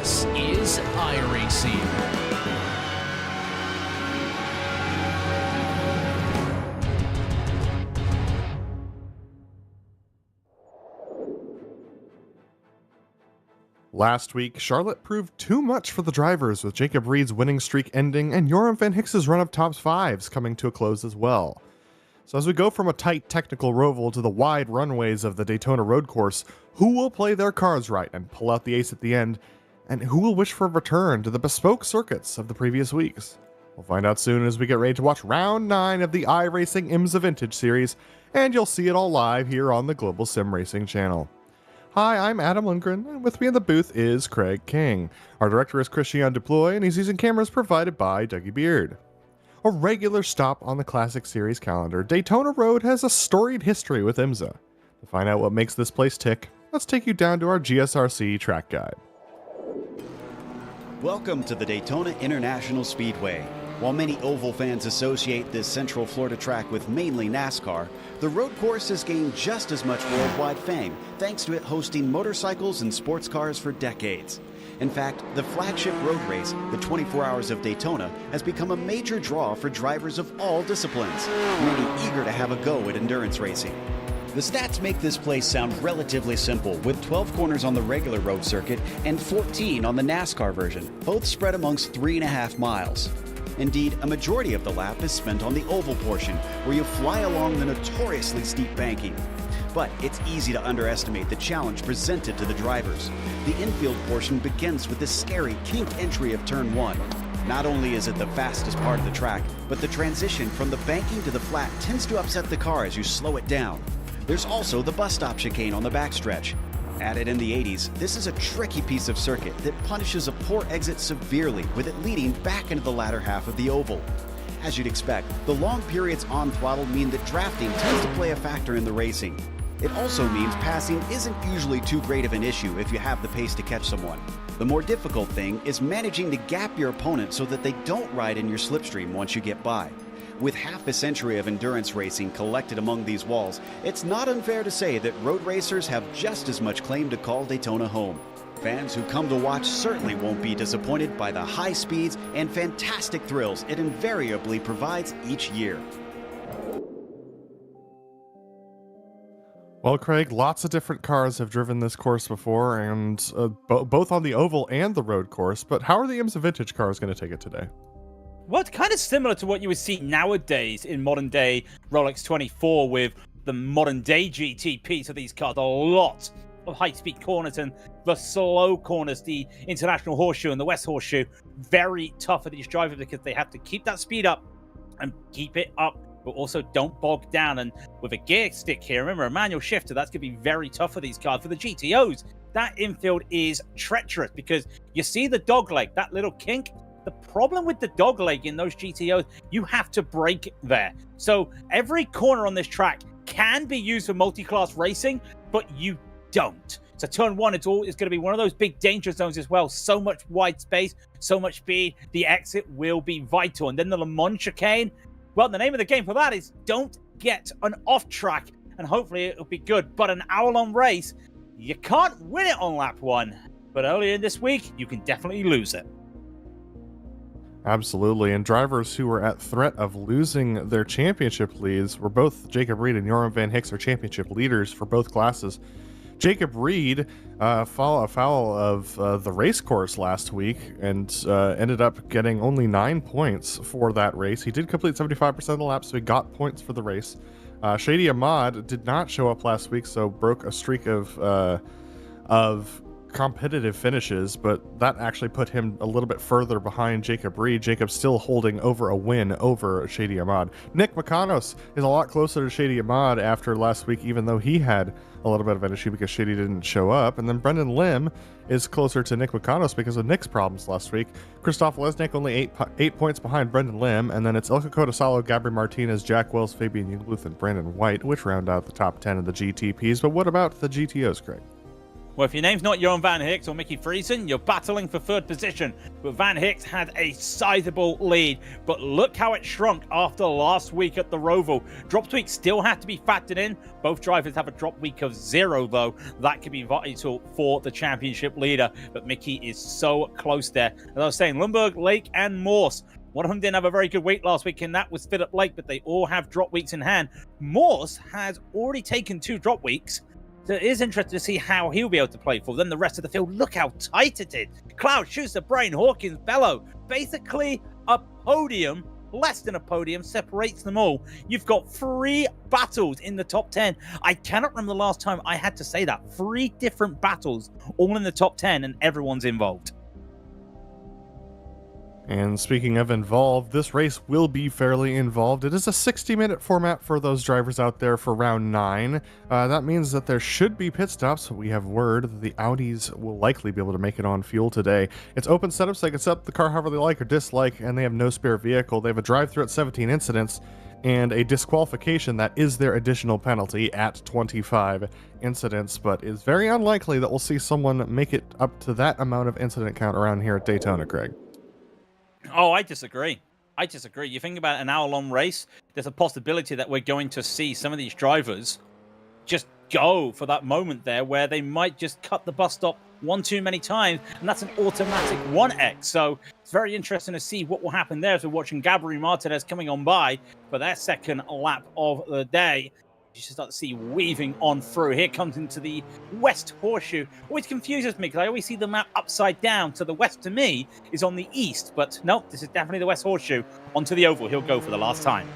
This is iRacing. Last week, Charlotte proved too much for the drivers, with Jacob Reed's winning streak ending and Joram van Hicks's run of top fives coming to a close as well. So as we go from a tight technical roval to the wide runways of the Daytona road course, who will play their cards right and pull out the ace at the end, and who will wish for a return to the bespoke circuits of the previous weeks? We'll find out soon as we get ready to watch round 9 of the iRacing IMSA Vintage series, and you'll see it all live here on the Global SimRacing Channel. Hi, I'm Adam Lundgren, and with me in the booth is Craig King. Our director is Christian Deploy, and he's using cameras provided by Dougie Beard. A regular stop on the Classic Series calendar, Daytona Road has a storied history with IMSA. To find out what makes this place tick, let's take you down to our GSRC track guide. Welcome to the Daytona International Speedway. While many oval fans associate this Central Florida track with mainly NASCAR, the road course has gained just as much worldwide fame thanks to it hosting motorcycles and sports cars for decades. In fact, the flagship road race, the 24 Hours of Daytona, has become a major draw for drivers of all disciplines, many eager to have a go at endurance racing. The stats make this place sound relatively simple, with 12 corners on the regular road circuit and 14 on the NASCAR version, both spread amongst 3.5 miles. Indeed, a majority of the lap is spent on the oval portion, where you fly along the notoriously steep banking. But it's easy to underestimate the challenge presented to the drivers. The infield portion begins with the scary kink entry of turn 1. Not only is it the fastest part of the track, but the transition from the banking to the flat tends to upset the car as you slow it down. There's also the bus stop chicane on the backstretch. Added in the 80s, this is a tricky piece of circuit that punishes a poor exit severely, with it leading back into the latter half of the oval. As you'd expect, the long periods on throttle mean that drafting tends to play a factor in the racing. It also means passing isn't usually too great of an issue if you have the pace to catch someone. The more difficult thing is managing to gap your opponent so that they don't ride in your slipstream once you get by. With half a century of endurance racing collected among these walls, it's not unfair to say that road racers have just as much claim to call Daytona home. Fans who come to watch certainly won't be disappointed by the high speeds and fantastic thrills it invariably provides each year. Well, Craig, lots of different cars have driven this course before, and both on the oval and the road course, but how are the IMSA Vintage cars going to take it today? Well, it's kind of similar to what you would see nowadays in modern day Rolex 24 with the modern day GTP. So these cars, a lot of high speed corners and the slow corners, the International Horseshoe and the West Horseshoe, very tough for these drivers because they have to keep that speed up and keep it up, but also don't bog down. And with a gear stick here, remember, a manual shifter, that's going to be very tough for these cars. For the GTOs, that infield is treacherous because you see the dog leg, that little kink. The problem with the dog leg in those GTOs, you have to brake there. So every corner on this track can be used for multi-class racing, but you don't. So turn 1, it's going to be one of those big danger zones as well. So much wide space, so much speed. The exit will be vital. And then the Le Mans chicane, well, the name of the game for that is don't get an off track, and hopefully it'll be good. But an hour-long race, you can't win it on lap 1. But earlier this week, you can definitely lose it. Absolutely, and drivers who were at threat of losing their championship leads were both Jacob Reed and Joram van Hicks are championship leaders for both classes. Jacob Reed foul of the race course last week and ended up getting only 9 points for that race. He did complete 75% of the laps, so he got points for the race. Shady Ahmad did not show up last week, so broke a streak of competitive finishes, but that actually put him a little bit further behind Jacob Reed. Jacob still holding over a win over Shady Ahmad. Nick McConos is a lot closer to Shady Ahmad after last week, even though he had a little bit of an issue because Shady didn't show up. And then Brendan Lim is closer to Nick McConos because of Nick's problems last week. Christoph Lesnick only 8 points behind Brendan Lim, and then it's Ilka Codesalo, Gabri Martinez, Jack Wells, Fabian Youguth, and Brandon White, which round out the top 10 of the GTPs. But what about the GTOs, Craig? Well, if your name's not Johan Van Hicks or Mickey Friesen, you're battling for third position. But Van Hicks had a sizable lead. But look how it shrunk after last week at the Roval. Drop week still had to be factored in. Both drivers have a drop week of 0, though. That could be vital for the championship leader. But Mickey is so close there. As I was saying, Lundberg, Lake, and Morse. One of them didn't have a very good week last week, and that was Philip Lake, but they all have drop weeks in hand. Morse has already taken 2 drop weeks. So it is interesting to see how he'll be able to play for. Then the rest of the field, look how tight it is. Cloud, Schuster, Brain, Hawkins, Bello. Basically a podium, less than a podium, separates them all. You've got 3 battles in the top 10. I cannot remember the last time I had to say that. 3 different battles, all in the top 10, and everyone's involved. And speaking of involved, this race will be fairly involved. It is a 60-minute format for those drivers out there for round 9. That means that there should be pit stops. We have word that the Audis will likely be able to make it on fuel today. It's open setup, so they can set up the car however they like or dislike, and they have no spare vehicle. They have a drive-through at 17 incidents and a disqualification that is their additional penalty at 25 incidents, but it's very unlikely that we'll see someone make it up to that amount of incident count around here at Daytona, Craig. Oh, I disagree. You think about an hour-long race, there's a possibility that we're going to see some of these drivers just go for that moment there where they might just cut the bus stop one too many times, and that's an automatic 1x. So it's very interesting to see what will happen there as we're watching Gabriel Martinez coming on by for their second lap of the day. You should start to see weaving on through. Here comes into the West Horseshoe. Always confuses me because I always see the map upside down. So the West to me is on the East, but no, this is definitely the West Horseshoe. Onto the Oval, he'll go for the last time.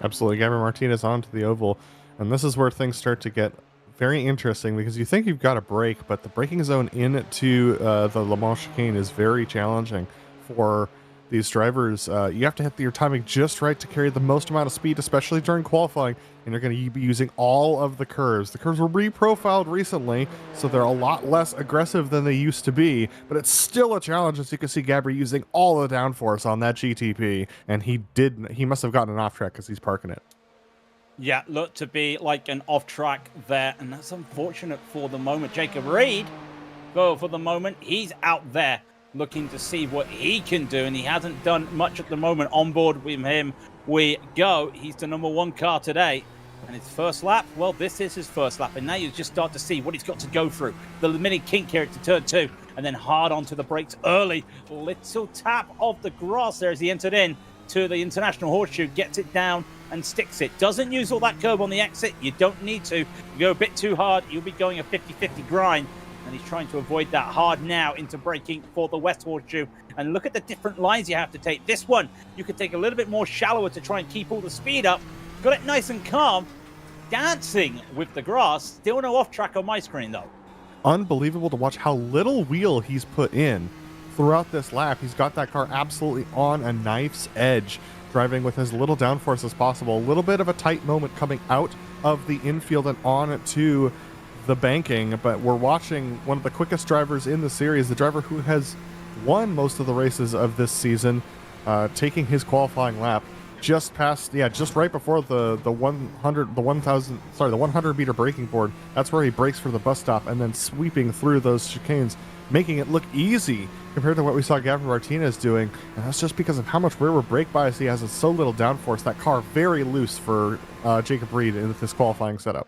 Absolutely, Gabriel Martinez onto the Oval, and this is where things start to get very interesting because you think you've got a break, but the braking zone into the Le Mans chicane is very challenging for these drivers. You have to hit your timing just right to carry the most amount of speed, especially during qualifying, and you're going to be using all of the curves. The curves were reprofiled recently, so they're a lot less aggressive than they used to be, but it's still a challenge. As you can see, Gabriel using all the downforce on that GTP, and he must have gotten an off track because he's parking it. Yeah, look to be like an off track there, and that's unfortunate for the moment. Jacob Reed, well, for the moment, he's out there looking to see what he can do, and he hasn't done much at the moment. On board with him we go. He's the number 1 car today, and his first lap, well, this is his first lap, and now you just start to see what he's got to go through. The mini kink here to turn 2, and then hard onto the brakes early. Little tap of the grass there as he entered in to the International Horseshoe, gets it down and sticks it. Doesn't use all that curb on the exit. You don't need to. You go a bit too hard, you'll be going a 50-50 grind. And he's trying to avoid that hard now into braking for the West Horseshoe. And look at the different lines you have to take. This one, you could take a little bit more shallower to try and keep all the speed up. Got it nice and calm. Dancing with the grass. Still no off track on my screen, though. Unbelievable to watch how little wheel he's put in throughout this lap. He's got that car absolutely on a knife's edge, driving with as little downforce as possible. A little bit of a tight moment coming out of the infield and on to the banking, but we're watching one of the quickest drivers in the series, the driver who has won most of the races of this season, taking his qualifying lap just right before the 100 meter braking board. That's where he brakes for the bus stop and then sweeping through those chicanes, making it look easy compared to what we saw Gabriel Martinez doing. And that's just because of how much rearward brake bias he has and so little downforce. That car very loose for Jacob Reed in this qualifying setup.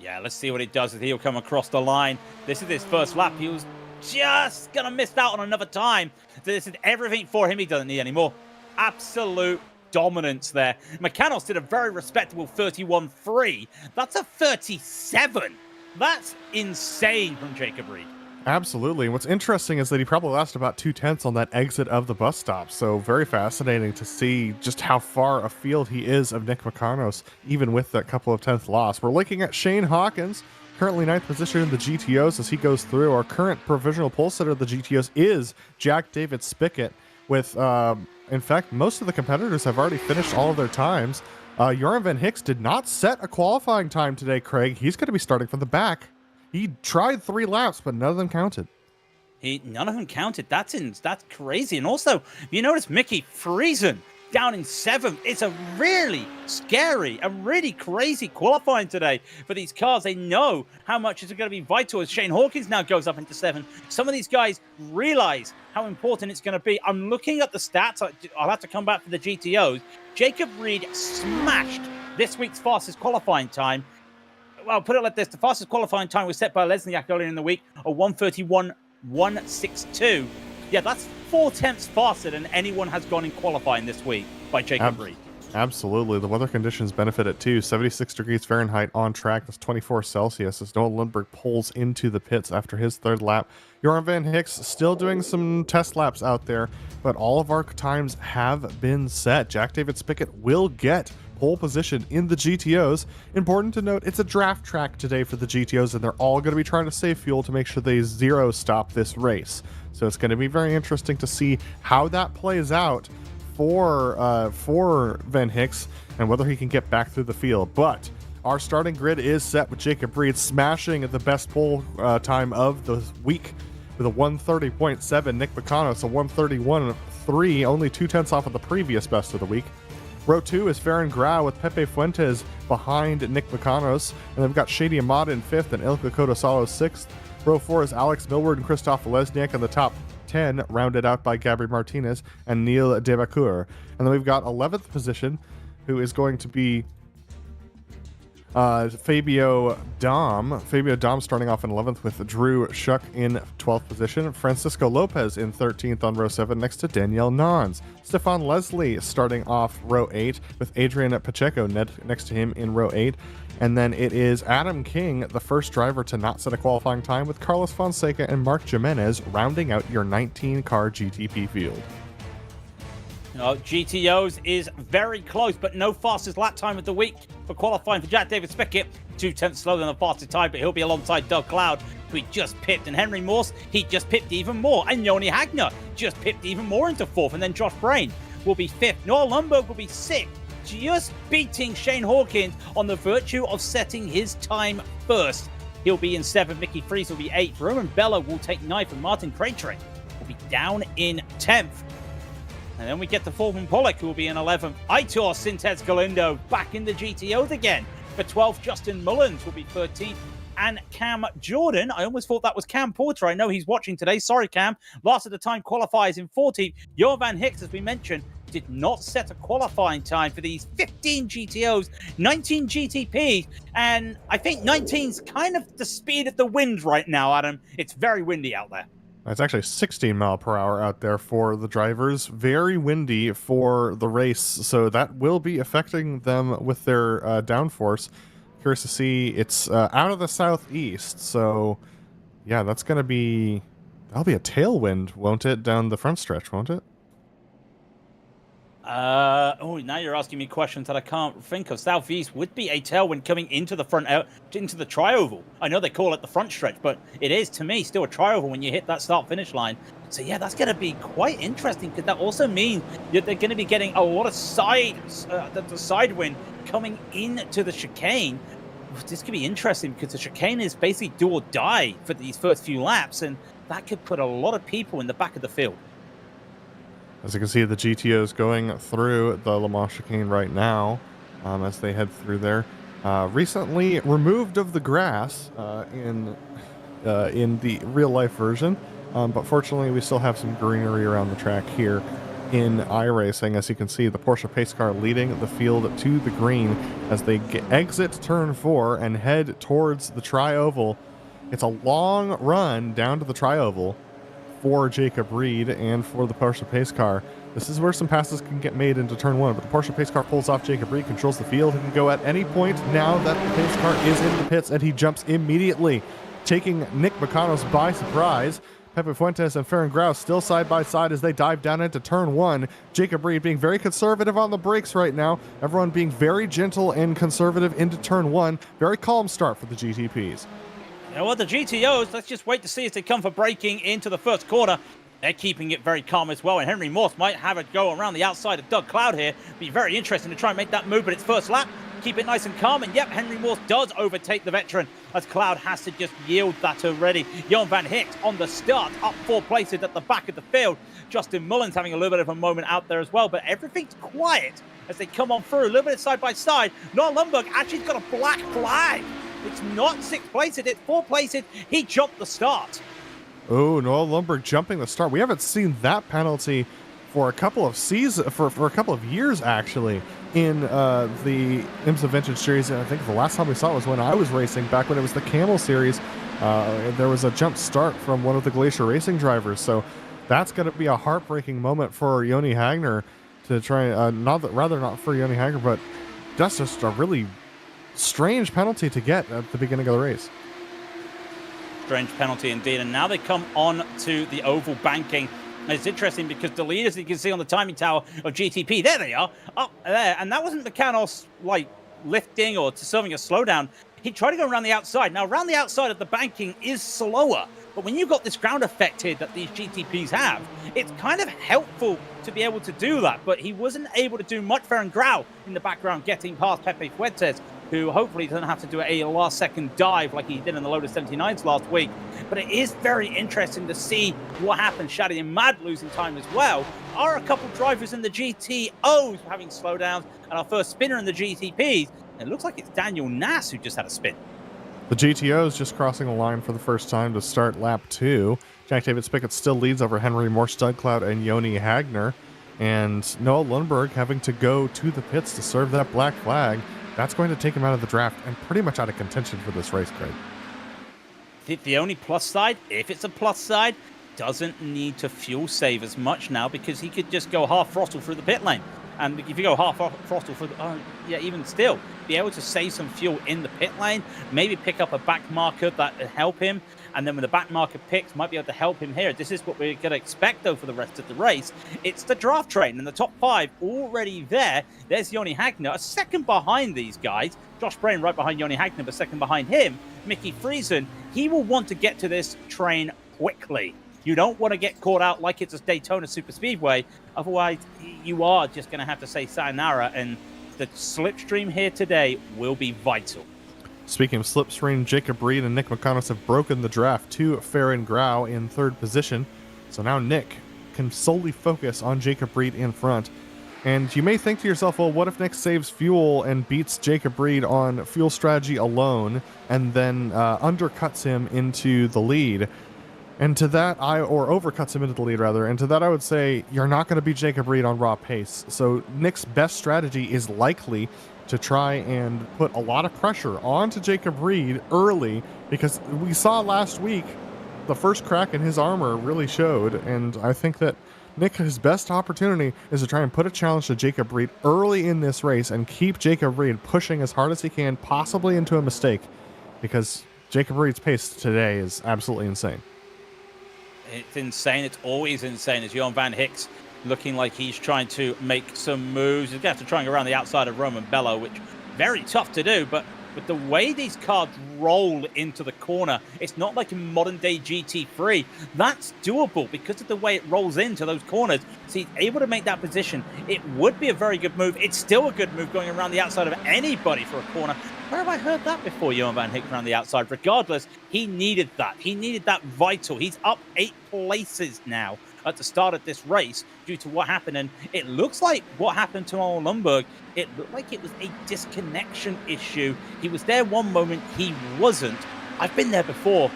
Yeah, let's see what he does as he'll come across the line. This is his first lap. He was just going to miss out on another time. This is everything for him. He doesn't need any more. Absolute dominance there. Mechanos did a very respectable 31.3. That's a 37. That's insane from Jacob Reed. Absolutely. And what's interesting is that he probably lost about 0.2 on that exit of the bus stop. So very fascinating to see just how far afield he is of Nick Mechanos, even with that couple of 10th loss. We're looking at Shane Hawkins, currently 9th position in the GTOs as he goes through. Our current provisional pole sitter of the GTOs is Jack David Spickett with, in fact, most of the competitors have already finished all of their times. Joran Van Hicks did not set a qualifying time today, Craig. He's going to be starting from the back. He tried 3 laps, but none of them counted. None of them counted. That's crazy. And also, you notice Mickey Friesen down in 7th. It's a really scary and really crazy qualifying today for these cars. They know how much it's going to be vital as Shane Hawkins now goes up into 7th. Some of these guys realize how important it's going to be. I'm looking at the stats. I'll have to come back for the GTOs. Jacob Reed smashed this week's fastest qualifying time. Well, put it like this. The fastest qualifying time was set by Lesniak earlier in the week, a 1:31.162. Yeah, that's 4 tenths faster than anyone has gone in qualifying this week by Jacob Reed. Absolutely. The weather conditions benefit it too. 76 degrees Fahrenheit on track. That's 24 Celsius as Noah Lundberg pulls into the pits after his 3rd lap. Joran Van Hicks still doing some test laps out there, but all of our times have been set. Jack David Spickett will get pole position in the GTOs. Important to note, it's a draft track today for the GTOs, and they're all going to be trying to save fuel to make sure they zero stop this race. So it's going to be very interesting to see how that plays out for Van Hicks and whether he can get back through the field. But our starting grid is set with Jacob Reed smashing at the best pole time of the week with a 1:30.7. Nick Bacanos a 1:31.3, only 2 tenths off of the previous best of the week. Row 2 is Farron Grau with Pepe Fuentes behind Nick Bacanos, and then we've got Shady Amada in 5th and Ilka Kodosalo 6th. Row 4 is Alex Millward and Christoph Lesniak in the top 10, rounded out by Gabri Martinez and Neil Debacour. And then we've got 11th position, who is going to be Fabio Dom. Fabio Dom starting off in 11th with Drew Shuck in 12th position. Francisco Lopez in 13th on row 7 next to Danielle Nons. Stefan Leslie starting off row 8 with Adrian Pacheco next to him in row 8. And then it is Adam King, the first driver to not set a qualifying time, with Carlos Fonseca and Mark Jimenez rounding out your 19-car GTP field. GTOs is very close, but no fastest lap time of the week for qualifying for Jack David Spickett. 2 tenths slower than the fastest time, but he'll be alongside Doug Cloud, who he just pipped, and Henry Morse, he just pipped even more, and Yoni Hagner just pipped even more into 4th, and then Josh Brain will be 5th. Noah Lundberg will be 6th, just beating Shane Hawkins on the virtue of setting his time first. He'll be in 7th. Mickey Fries will be 8th. Roman Bella will take 9th, and Martin Craytrick will be down in 10th. And then we get to Fulton Pollock, who will be in 11th. Aitor Sintez Galindo back in the GTOs again. For 12th, Justin Mullins will be 13th. And Cam Jordan, I almost thought that was Cam Porter. I know he's watching today. Sorry, Cam. Last of the time qualifiers in 14th. Johan Van Hicks, as we mentioned, did not set a qualifying time for these 15 GTOs, 19 GTPs, and I think 19's kind of the speed of the wind right now, Adam. It's very windy out there. It's actually 16 mile per hour out there for the drivers. Very windy for the race, so that will be affecting them with their downforce. Curious to see. It's out of the southeast, so yeah, that'll be a tailwind, won't it, down the front stretch, won't it? Now you're asking me questions that I can't think of. Southeast would be a tailwind coming into the front, into the tri-oval. I know they call it the front stretch, but it is, to me, still a tri-oval when you hit that start-finish line. So yeah, that's going to be quite interesting, because that also means that they're going to be getting a lot of the side wind coming into the chicane. This could be interesting, because the chicane is basically do or die for these first few laps, and that could put a lot of people in the back of the field. As you can see, the GTOs going through the Le Mans chicane right now as they head through there. Recently removed of the grass in the real-life version, but fortunately we still have some greenery around the track here in iRacing. As you can see, the Porsche pace car leading the field to the green as they exit turn 4 and head towards the tri-oval. It's a long run down to the tri-oval for Jacob Reed and for the Porsche pace car. This is where some passes can get made into turn 1, but the Porsche pace car pulls off Jacob Reed, controls the field. He can go at any point now that the pace car is in the pits, and he jumps immediately, taking Nick Bacanos by surprise. Pepe Fuentes and Farron Grau still side by side as they dive down into turn 1. Jacob Reed being very conservative on the brakes right now. Everyone being very gentle and conservative into turn 1. Very calm start for the GTPs. You know what, the GTOs, let's just wait to see as they come for braking into the first corner. They're keeping it very calm as well, and Henry Morse might have a go around the outside of Doug Cloud here. Be very interesting to try and make that move, but it's first lap. keep it nice and calm. And yep, Henry Morse does overtake the veteran as Cloud has to just yield that already. Johan van Hicks on the start, up 4 places at the back of the field. Justin Mullins having a little bit of a moment out there as well, but everything's quiet as they come on through. A little bit side by side. Noah Lundberg actually got a black flag. It's not 6 places, it's 4 places. He jumped the start. Oh, Noah Lundberg jumping the start. We haven't seen that penalty for a couple of seasons, for a couple of years actually, in the IMSA Vintage series. And I think the last time we saw it was when I was racing, back when it was the Camel series. There was a jump start from one of the Glacier Racing drivers. So that's going to be a heartbreaking moment for Joni Hagner to try, not for Joni Hagner, but that's just a really strange penalty to get at the beginning of the race. Strange penalty indeed. And now they come on to the oval banking. And it's interesting because the leaders, you can see on the timing tower of GTP, there they are, up there. And that wasn't Mechanos like lifting or serving a slowdown. He tried to go around the outside. Now, around the outside of the banking is slower. But when you've got this ground effect here that these GTPs have, it's kind of helpful to be able to do that. But he wasn't able to do much. Farron Grau in the background getting past Pepe Fuentes, who hopefully doesn't have to do a last-second dive like he did in the Lotus 79s last week. But it is very interesting to see what happens. Shadi and Mad losing time as well. Are a couple drivers in the GTOs having slowdowns, and our first spinner in the GTPs. It looks like it's Daniel Nass who just had a spin. The GTOs just crossing the line for the first time to start lap 2. Jack David Spickett still leads over Henry Morse, Doug Cloud, and Joni Hagner. And Noah Lundberg having to go to the pits to serve that black flag. That's going to take him out of the draft and pretty much out of contention for this race, Craig. The only plus side, if it's a plus side, doesn't need to fuel save as much now because he could just go half throttle through the pit lane. And if you go half throttle through even still, be able to save some fuel in the pit lane, maybe pick up a back marker that will help him. And then when the back marker picks, might be able to help him here. This is what we're going to expect, though, for the rest of the race. It's the draft train, and the top 5 already there. There's Joni Hagner, a second behind these guys. Josh Brain right behind Joni Hagner, but second behind him, Mickey Friesen. He will want to get to this train quickly. You don't want to get caught out like it's a Daytona Super Speedway. Otherwise, you are just going to have to say sayonara, and the slipstream here today will be vital. Speaking of slipstream, Jacob Reed and Nick McConos have broken the draft to Farron Grau in 3rd position. So now Nick can solely focus on Jacob Reed in front. And you may think to yourself, well, what if Nick saves fuel and beats Jacob Reed on fuel strategy alone and then undercuts him into the lead? And to that, or overcuts him into the lead, rather. And to that, I would say you're not going to beat Jacob Reed on raw pace. So Nick's best strategy is likely to try and put a lot of pressure onto Jacob Reed early, because we saw last week the first crack in his armor really showed. And I think that Nick, his best opportunity is to try and put a challenge to Jacob Reed early in this race and keep Jacob Reed pushing as hard as he can, possibly into a mistake, because Jacob Reed's pace today is absolutely insane. It's insane. It's always insane. As Johan van Hicks looking like he's trying to make some moves. He's going to have to try and go around the outside of Roman Bello, which very tough to do, but with the way these cars roll into the corner, it's not like a modern-day GT3. That's doable because of the way it rolls into those corners. So he's able to make that position. It would be a very good move. It's still a good move going around the outside of anybody for a corner. Where have I heard that before, Johan van Hicks around the outside? Regardless, he needed that. He needed that vital. He's up 8 places now at the start of this race due to what happened. And it looks like what happened to Noah Lundberg, it looked like it was a disconnection issue. He was there one moment, he wasn't. I've been there before.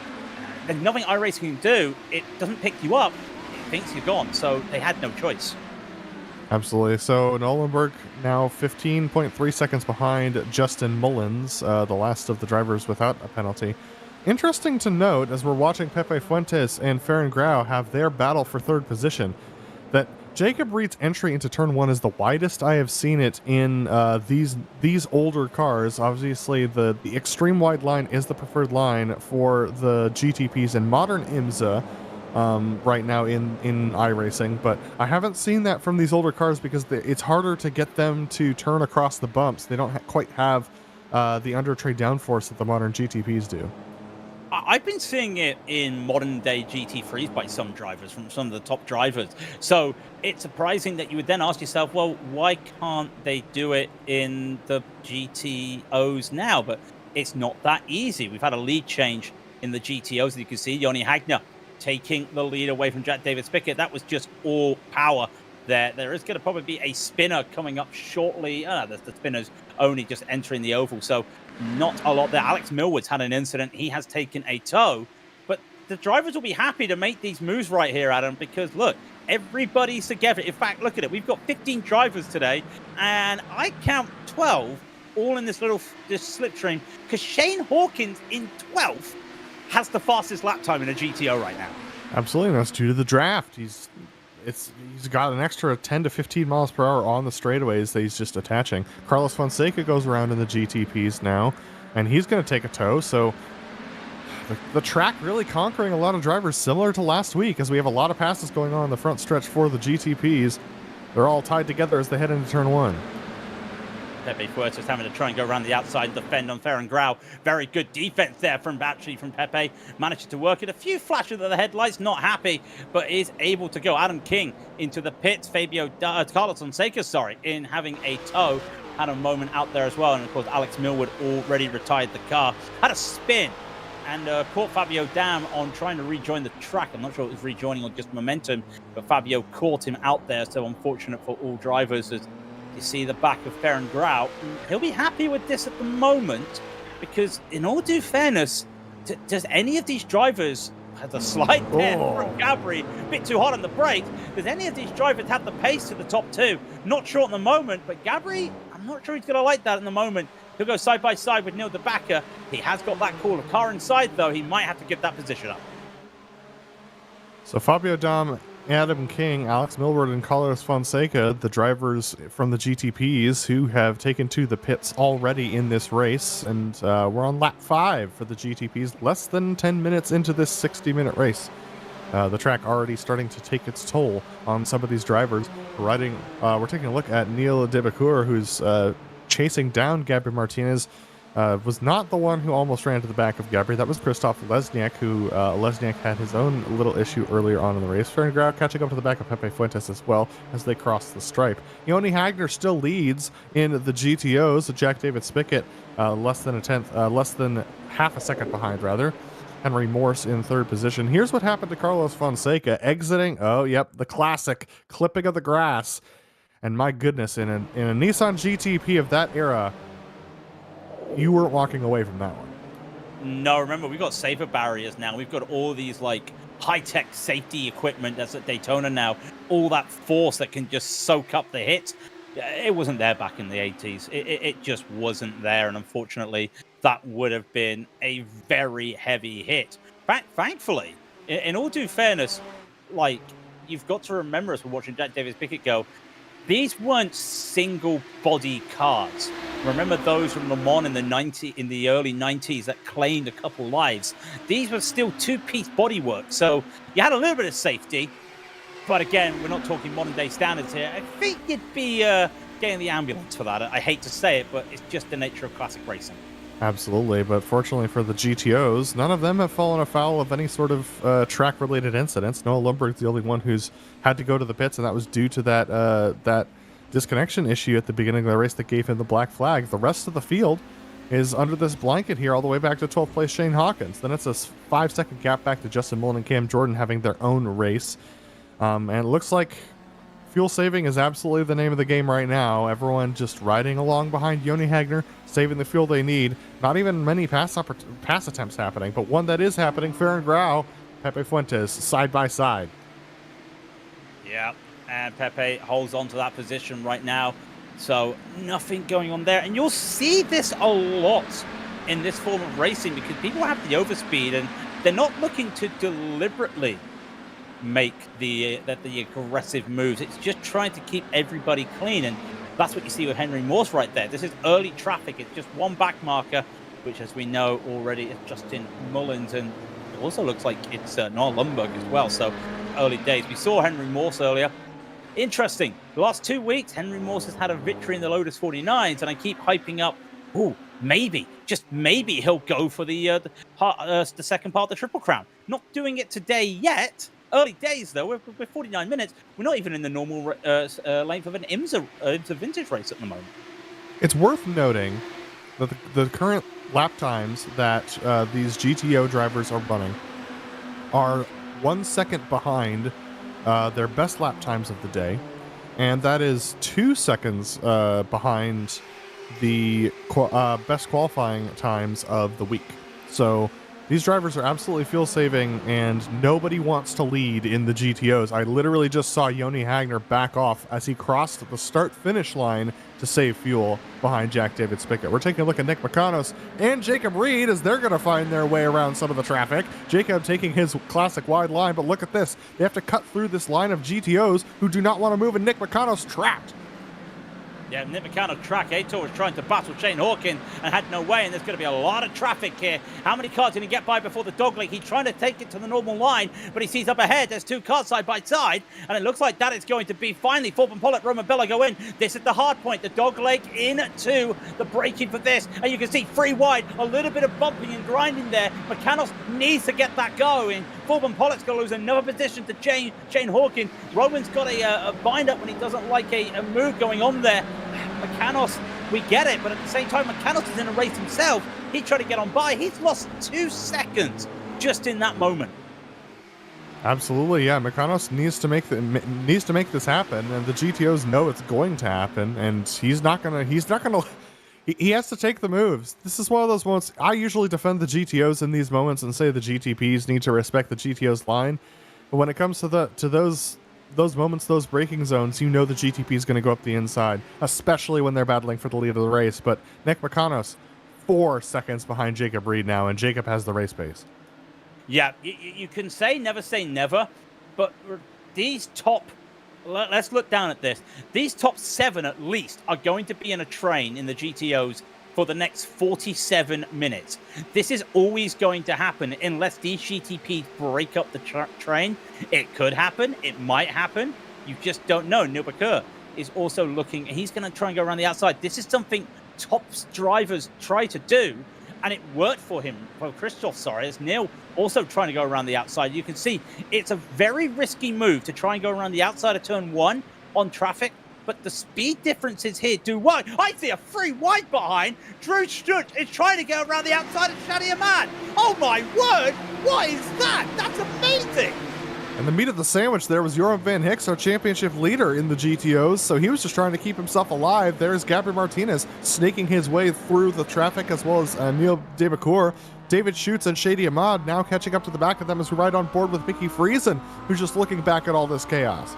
There's nothing iRacing can do. It doesn't pick you up. It thinks you're gone. So they had no choice. Absolutely. So Noah Lundberg now 15.3 seconds behind Justin Mullins, the last of the drivers without a penalty. Interesting to note, as we're watching Pepe Fuentes and Farron Grau have their battle for 3rd position, that Jacob Reed's entry into turn 1 is the widest I have seen it in these older cars. Obviously, the extreme wide line is the preferred line for the GTPs in modern IMSA right now in iRacing, but I haven't seen that from these older cars because it's harder to get them to turn across the bumps. They don't quite have the under tray downforce that the modern GTPs do. I've been seeing it in modern day GT3s by some drivers, from some of the top drivers. So it's surprising that you would then ask yourself, well, why can't they do it in the GTOs now? But it's not that easy. We've had a lead change in the GTOs, as you can see. Yoni Hagner taking the lead away from Jack David Spickett. That was just all power there. There is going to probably be a spinner coming up shortly. The spinner's only just entering the oval, so not a lot there. Alex Millward's had an incident. He has taken a tow, but the drivers will be happy to make these moves right here, Adam, because look, everybody's together. In fact, look at it. We've got 15 drivers today, and I count 12 all in this slipstream, because Shane Hawkins in 12th has the fastest lap time in a GTO right now. Absolutely, and that's due to the draft. He's got an extra 10 to 15 miles per hour on the straightaways that he's just attaching. Carlos Fonseca goes around in the GTPs now, and he's going to take a tow. So the track really conquering a lot of drivers, similar to last week, as we have a lot of passes going on in the front stretch for the GTPs. They're all tied together as they head into turn one. Pepe Fuertes having to try and go around the outside and defend on Ferran Grau. Very good defense there from Pepe. Manages to work it. A few flashes of the headlights, not happy, but is able to go. Adam King into the pits. Carlos Fonseca, in having a tow. Had a moment out there as well. And of course, Alex Millward already retired the car. Had a spin and caught Fabio Dam on trying to rejoin the track. I'm not sure it was rejoining or just momentum, but Fabio caught him out there. So unfortunate for all drivers. As you see the back of Ferran Grau. He'll be happy with this at the moment, because in all due fairness, does any of these drivers have a slide there from Gabri, a bit too hot on the brakes? Does any of these drivers have the pace to the top two? Not sure at the moment, but Gabri, I'm not sure he's going to like that in the moment. He'll go side by side with Neil de Backer. He has got that cooler car inside, though. He might have to give that position up. So Fabio Dam, Adam King, Alex Millward, and Carlos Fonseca, the drivers from the GTPs who have taken to the pits already in this race. And we're on lap 5 for the GTPs, less than 10 minutes into this 60-minute race. The track already starting to take its toll on some of these drivers. We're taking a look at Neil de Bacour, who's chasing down Gabri Martinez. Was not the one who almost ran to the back of Gabri. That was Christoph Lesniak, who Lesniak had his own little issue earlier on in the race. Ferran Grau catching up to the back of Pepe Fuentes as well as they cross the stripe. Yoni Hagner still leads in the GTOs. Jack David Spickett less than half a second behind, rather. Henry Morse in third position. Here's what happened to Carlos Fonseca exiting. The classic clipping of the grass. And my goodness, in a Nissan GTP of that era, you weren't walking away from that one. No, remember, we've got safer barriers now. We've got all these high-tech safety equipment that's at Daytona now. All that force that can just soak up the hit. It wasn't there back in the 80s. It just wasn't there. And unfortunately, that would have been a very heavy hit. Thankfully, in all due fairness, you've got to remember, as we're watching Jack Davis Pickett go, these weren't single body cars. Remember those from Le Mans in the early 90s that claimed a couple lives. These were still two-piece bodywork, so you had a little bit of safety. But again, we're not talking modern day standards here. I think you'd be getting the ambulance for that. I hate to say it, but it's just the nature of classic racing. Absolutely, but fortunately for the GTOs, none of them have fallen afoul of any sort of track-related incidents. Noah Lundberg's the only one who's had to go to the pits, and that was due to that disconnection issue at the beginning of the race that gave him the black flag. The rest of the field is under this blanket here all the way back to 12th place Shane Hawkins. Then it's a 5-second gap back to Justin Mullen and Cam Jordan having their own race. And it looks like fuel saving is absolutely the name of the game right now. Everyone just riding along behind Yoni Hagner, saving the fuel they need. Not even many pass attempts happening, but one that is happening. Ferran Grau, Pepe Fuentes, side by side. Yeah, and Pepe holds on to that position right now. So nothing going on there. And you'll see this a lot in this form of racing, because people have the overspeed and they're not looking to deliberately make the aggressive moves. It's just trying to keep everybody clean, and that's what you see with Henry Morse right there. This is early traffic. It's just one back marker, which, as we know already, is Justin Mullins, and it also looks like it's Noah Lundberg as well. So early days. We saw Henry Morse earlier. Interesting. The last 2 weeks, Henry Morse has had a victory in the Lotus 49s, and I keep hyping up, maybe, just maybe, he'll go for the second part of the Triple Crown. Not doing it today yet. Early days, though. We're 49 minutes. We're not even in the normal length of an IMSA Vintage race at the moment. It's worth noting that the current lap times that these GTO drivers are running are 1 second behind their best lap times of the day, and that is 2 seconds behind the best qualifying times of the week. So these drivers are absolutely fuel saving, and nobody wants to lead in the GTOs. I literally just saw Joni Hagner back off as he crossed the start-finish line to save fuel behind Jack David Spickett. We're taking a look at Nick Makanos and Jacob Reed as they're going to find their way around some of the traffic. Jacob taking his classic wide line, but look at this. They have to cut through this line of GTOs who do not want to move, and Nick Makanos trapped. Yeah, Nick McCann track. Aitor was trying to battle Shane Hawkins and had no way, and there's going to be a lot of traffic here. How many cars did he get by before the dogleg? He's trying to take it to the normal line, but he sees up ahead there's two cars side by side, and it looks like that is going to be finally Forbin Pollock, Roman Bella go in. This is the hard point. The dogleg into the braking for this, and you can see free wide, a little bit of bumping and grinding there. McCann needs to get that going. Forbin Pollock's going to lose another position to Shane Hawkins. Roman's got a bind up when he doesn't like a move going on there. McCann, we get it, but at the same time, McCann is in a race himself. He tried to get on by. He's lost 2 seconds just in that moment. Absolutely, yeah. McCann needs to make this happen, and the GTOs know it's going to happen, and he has to take the moves. This is one of those moments. I usually defend the GTOs in these moments and say the GTPs need to respect the GTOs line, but when it comes to those moments, those braking zones, you know the GTP is going to go up the inside, especially when they're battling for the lead of the race. But Nick McCann, 4 seconds behind Jacob Reed now, and Jacob has the race pace. Yeah, you can say never, but these let's look down at this. These top 7 at least are going to be in a train in the GTOs for the next 47 minutes. This is always going to happen unless these GTPs break up the train. It could happen. It might happen. You just don't know. Neil Bakur is also looking. He's going to try and go around the outside. This is something top drivers try to do, and it worked for him. Well, Christoph, sorry, it's Neil also trying to go around the outside. You can see it's a very risky move to try and go around the outside of turn 1 on traffic. But the speed differences here do work. I see a free wide behind. Drew Stutz is trying to go around the outside of Shadi Ahmad. Oh my word! What is that? That's amazing! And the meat of the sandwich there was Joram Van Hicks, our championship leader in the GTOs, so he was just trying to keep himself alive. There's Gabriel Martinez snaking his way through the traffic, as well as Neil Debacour. David Schutz and Shady Ahmad now catching up to the back of them as we ride on board with Mickey Friesen, who's just looking back at all this chaos.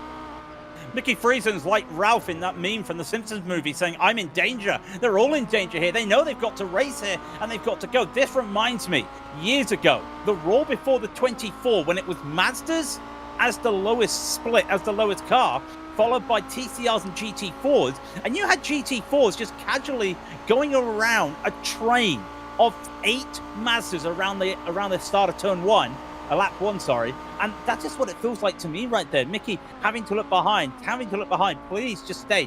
Mickey Friesen's like Ralph in that meme from the Simpsons movie saying, I'm in danger. They're all in danger here. They know they've got to race here and they've got to go. This reminds me, years ago, the Raw before the 24, when it was Mazdas as the lowest split, as the lowest car, followed by TCRs and GT4s. And you had GT4s just casually going around a train of 8 Mazdas around the start of turn 1. Lap 1, sorry. And that's just what it feels like to me right there. Mickey having to look behind. Please, just stay.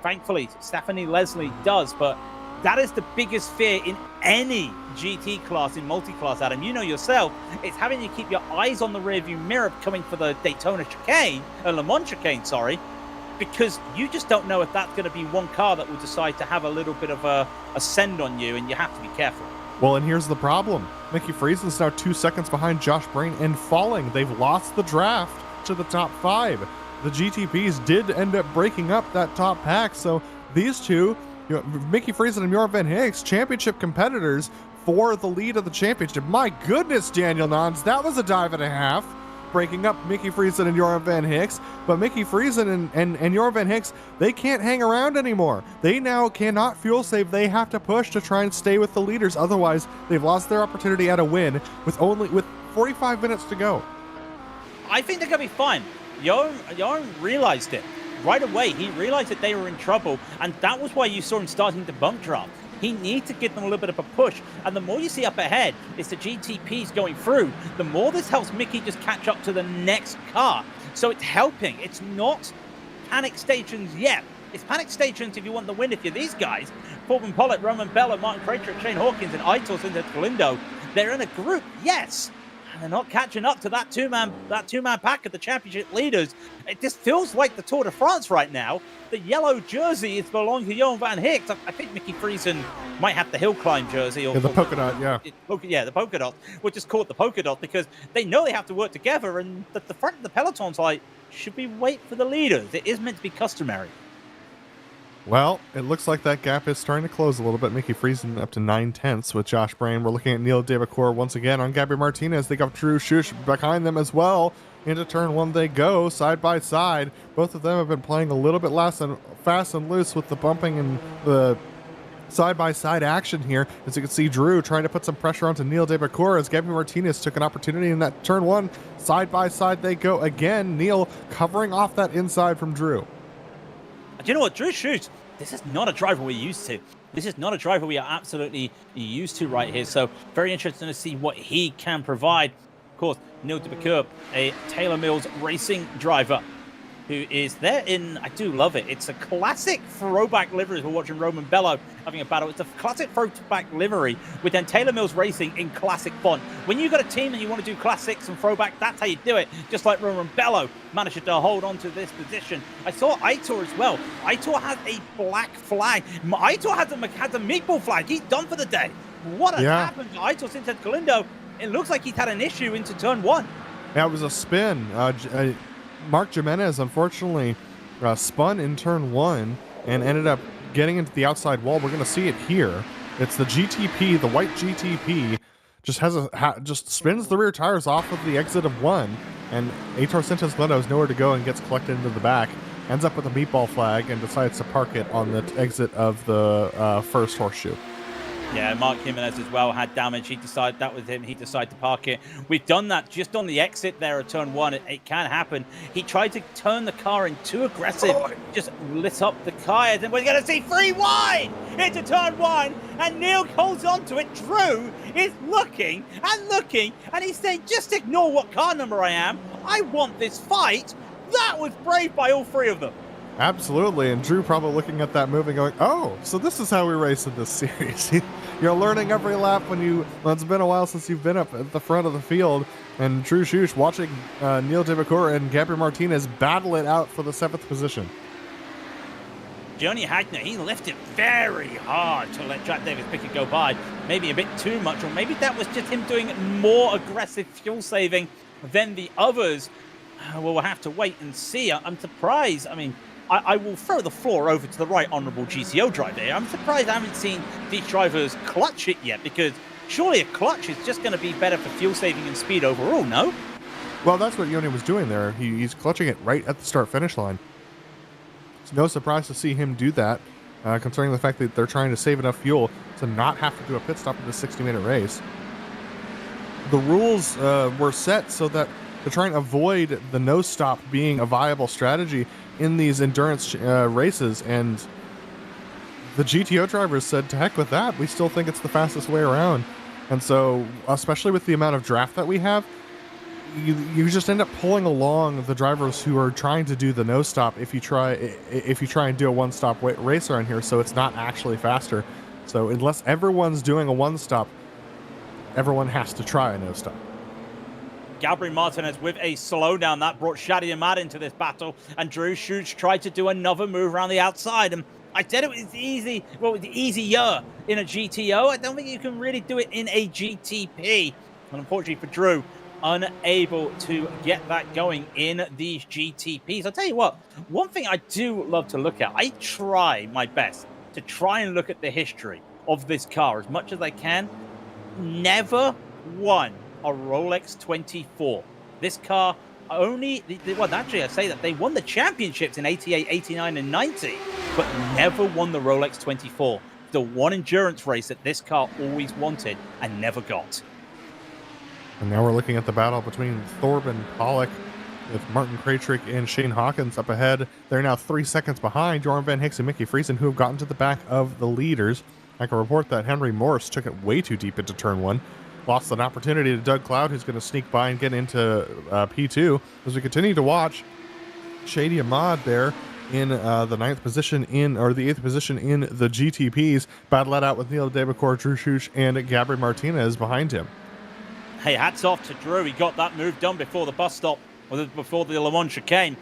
Thankfully, Stephanie Leslie does, but that is the biggest fear in any GT class, in multi-class, Adam. You know yourself, it's having to keep your eyes on the rearview mirror coming for the Daytona chicane, Le Mans chicane, sorry, because you just don't know if that's going to be one car that will decide to have a little bit of a send on you, and you have to be careful. Well, and here's the problem. Mickey Friesen's now 2 seconds behind Josh Brain and falling. They've lost the draft to the top 5. The GTPs did end up breaking up that top pack, so these two, Mickey Friesen and Joram Van Hicks, championship competitors for the lead of the championship. My goodness, Daniel Nons, that was a dive and a half, breaking up Mickey Friesen and Joram Van Hicks. But Mickey Friesen and Joram Van Hicks, they can't hang around anymore. They now cannot fuel save. They have to push to try and stay with the leaders. Otherwise, they've lost their opportunity at a win with 45 minutes to go. I think they're going to be fine. Joram realized it right away. He realized that they were in trouble, and that was why you saw him starting to bump draft. He needs to give them a little bit of a push. And the more you see up ahead is the GTPs going through, the more this helps Mickey just catch up to the next car. So it's helping. It's not panic stations yet. It's panic stations if you want the win if you're these guys. Corbin Pollitt, Roman Bella, Martin Krajcik, Shane Hawkins, and Aitor Sintet Galindo. They're in a group, yes, and they're not catching up to that two-man pack of the championship leaders. It just feels like the Tour de France right now. The yellow jersey is belonging to Johan van Hicks. I think Mickey Friesen might have the hill climb jersey. Or Yeah, the polka dot, yeah. Yeah, the polka dot. We'll just call it the polka dot because they know they have to work together, and the front of the peloton's like, should we wait for the leaders? It is meant to be customary. Well, it looks like that gap is starting to close a little bit. Mickey Friesen up to 9/10 with Josh Brain. We're looking at Neil Debacour once again on Gabby Martinez. They got Drew Schuch behind them as well. Into turn one they go, side by side. Both of them have been playing a little bit less and fast and loose with the bumping and the side-by-side action here. As you can see, Drew trying to put some pressure onto Neil Debacour as Gabby Martinez took an opportunity in that turn one. Side-by-side they go again. Neil covering off that inside from Drew. Do you know what? Drew Schuch, this is not a driver we're used to. This is not a driver we are absolutely used to right here. So very interesting to see what he can provide. Of course, Neil Debacour, a Taylor Mills racing driver who is there in, I do love it. It's a classic throwback livery. We're watching Roman Bello having a battle. It's a classic throwback livery with then Taylor Mills Racing in classic font. When you've got a team and you want to do classics and throwback, that's how you do it. Just like Roman Bello managed to hold on to this position. I saw Aitor as well. Aitor has a black flag. Aitor has a meatball flag. He's done for the day. What has happened to Aitor Sintet Galindo? It looks like he's had an issue into turn one. Yeah, it was a spin. Mark Jimenez, unfortunately, spun in turn one and ended up getting into the outside wall. We're going to see it here. It's the GTP, the white GTP, just spins the rear tires off of the exit of one, and Aitor Sintet Galindo has nowhere to go and gets collected into the back, ends up with a meatball flag, and decides to park it on the exit of the first horseshoe. Yeah, Mark Jimenez as well had damage. He decided that was him. He decided to park it. We've done that just on the exit there at turn one. It can happen. He tried to turn the car in too aggressive. Just lit up the tires. And we're going to see free wide into turn one. And Neil holds on to it. Drew is looking, and he's saying, just ignore what car number I am. I want this fight. That was brave by all three of them. Absolutely, and Drew probably looking at that move and going, oh, so this is how we race in this series. You're learning every lap when it's been a while since you've been up at the front of the field, and Drew Schuch watching Neil Debacour and Gabby Martinez battle it out for the 7th position. Johnny Hagner, he lifted very hard to let Jack Davis Pickett go by. Maybe a bit too much, or maybe that was just him doing more aggressive fuel saving than the others. Well, we'll have to wait and see. I'm surprised. I mean, I will throw the floor over to the right honourable GTO driver here. I'm surprised I haven't seen these drivers clutch it yet, because surely a clutch is just going to be better for fuel saving and speed overall, no? Well, that's what Yoni was doing there. He's clutching it right at the start-finish line. It's no surprise to see him do that, considering the fact that they're trying to save enough fuel to not have to do a pit stop in the 60-minute race. The rules were set so that to try and avoid the no stop being a viable strategy in these endurance races, and the GTO drivers said, to heck with that, we still think it's the fastest way around. And so, especially with the amount of draft that we have, you just end up pulling along the drivers who are trying to do the no stop if you try and do a one stop race around here, so it's not actually faster. So unless everyone's doing a one stop, everyone has to try a no stop. Gabriel Martinez with a slowdown. That brought Shadi Ahmad into this battle, and Drew Schuch tried to do another move around the outside. And I said it was easy. Well, it was easier in a GTO. I don't think you can really do it in a GTP. And unfortunately for Drew, unable to get that going in these GTPs. I'll tell you what, one thing I do love to look at, I try my best to try and look at the history of this car as much as I can. Never won a Rolex 24. This car only, well, actually I say that they won the championships in 88, 89 and 90, but never won the Rolex 24. The one endurance race that this car always wanted and never got. And now we're looking at the battle between Corbin Pollitt with Martin Krajcik and Shane Hawkins up ahead. They're now 3 seconds behind Joran Van Hicks and Mickey Friesen, who have gotten to the back of the leaders. I can report that Henry Morris took it way too deep into turn one. Lost an opportunity to Doug Cloud, who's going to sneak by and get into P2. As we continue to watch, Shady Ahmad there in the 9th position or the 8th position in the GTPs. Battle it out with Neil Debecourt, Drew Schuch, and Gabri Martinez behind him. Hey, hats off to Drew. He got that move done before the bus stop, or before the Le Mans chicane.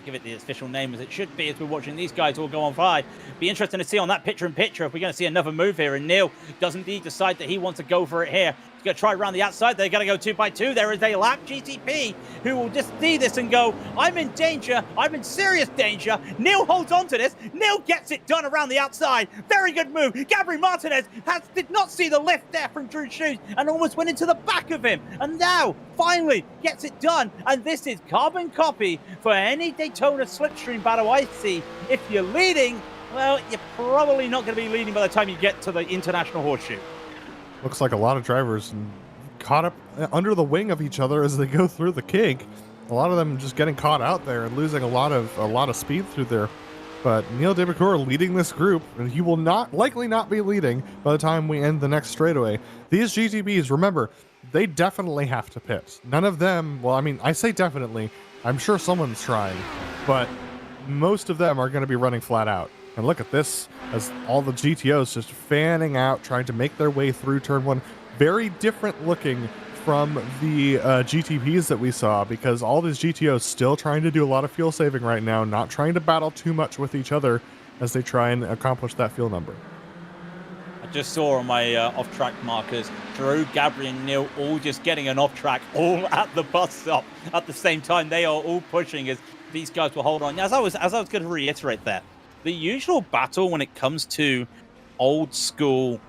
Give it the official name as it should be as we're watching these guys all go on by. Be interesting to see on that picture-in-picture if we're going to see another move here. And Neil does indeed decide that he wants to go for it here. He's going to try around the outside. They're going to go 2x2. There is a lap GTP who will just see this and go, I'm in danger. I'm in serious danger. Neil holds on to this. Neil gets it done around the outside. Very good move. Gabri Martinez did not see the lift there from Drew Schuch and almost went into the back of him. And now, finally, gets it done. And this is carbon copy for any Daytona slipstream battle I see. If you're leading, well, you're probably not going to be leading by the time you get to the International Horseshoe. Looks like a lot of drivers caught up under the wing of each other as they go through the kink. A lot of them just getting caught out there and losing a lot of speed through there. But Neil Debecourt leading this group, and he will likely not be leading by the time we end the next straightaway. These GTPs, remember, they definitely have to pit. None of them, well, I mean, I say definitely. I'm sure someone's trying, but most of them are going to be running flat out. And look at this, as all the GTOs just fanning out, trying to make their way through turn one. Very different looking from the GTPs that we saw, because all these GTOs still trying to do a lot of fuel saving right now, not trying to battle too much with each other as they try and accomplish that fuel number. I just saw on my off-track markers, Drew, Gabri, and Neil all just getting an off-track, all at the bus stop at the same time. They are all pushing as these guys will hold on. As I was going to reiterate that, the usual battle when it comes to old school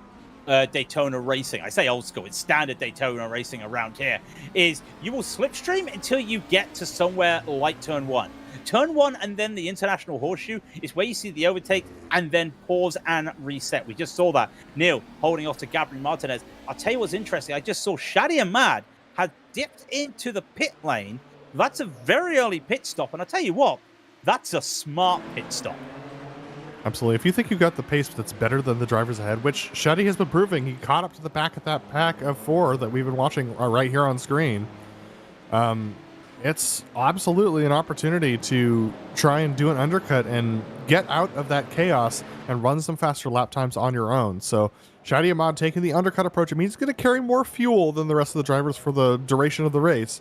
Daytona racing, I say old school, it's standard Daytona racing around here, is you will slipstream until you get to somewhere like turn one. Turn one and then the International Horseshoe is where you see the overtake and then pause and reset. We just saw that. Neil holding off to Gabri Martinez. I'll tell you what's interesting. I just saw Shadi Ahmad had dipped into the pit lane. That's a very early pit stop. And I'll tell you what, that's a smart pit stop. Absolutely. If you think you've got the pace that's better than the drivers ahead, which Shadi has been proving, he caught up to the back of that pack of 4 that we've been watching right here on screen. It's absolutely an opportunity to try and do an undercut and get out of that chaos and run some faster lap times on your own. So Shadi Ahmad taking the undercut approach. I mean, he's going to carry more fuel than the rest of the drivers for the duration of the race.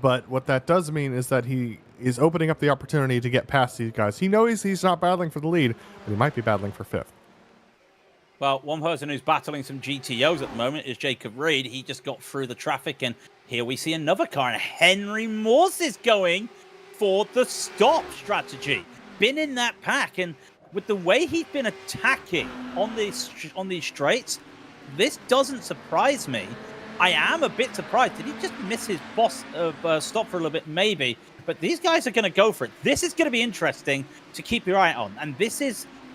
But what that does mean is that he is opening up the opportunity to get past these guys. He knows he's not battling for the lead, but he might be battling for 5th. Well, one person who's battling some GTOs at the moment is Jacob Reed. He just got through the traffic, and here we see another car, and Henry Morse is going for the stop strategy. Been in that pack, and with the way he's been attacking on these straights, this doesn't surprise me. I am a bit surprised. Did he just miss his stop for a little bit? Maybe. But these guys are going to go for it. This is going to be interesting to keep your eye on. And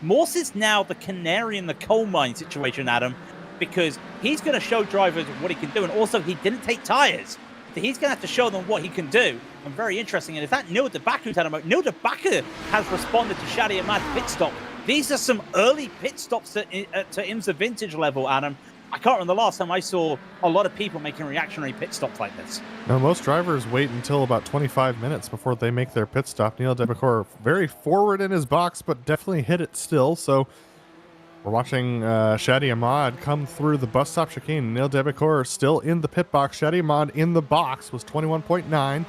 Morse is now the canary in the coal mine situation, Adam, because he's going to show drivers what he can do. And also, he didn't take tires. So he's going to have to show them what he can do. And very interesting. And if that Neil DeBacker had about, Neil DeBacker has responded to Shadi Ahmad's pit stop. These are some early pit stops to IMSA Vintage level, Adam. I can't remember the last time I saw a lot of people making reactionary pit stops like this. Now, most drivers wait until about 25 minutes before they make their pit stop. Neil Debecourt very forward in his box, but definitely hit it still. So we're watching Shadi Ahmad come through the bus stop chicane. Neil Debecourt still in the pit box. Shadi Ahmad in the box was 21.9.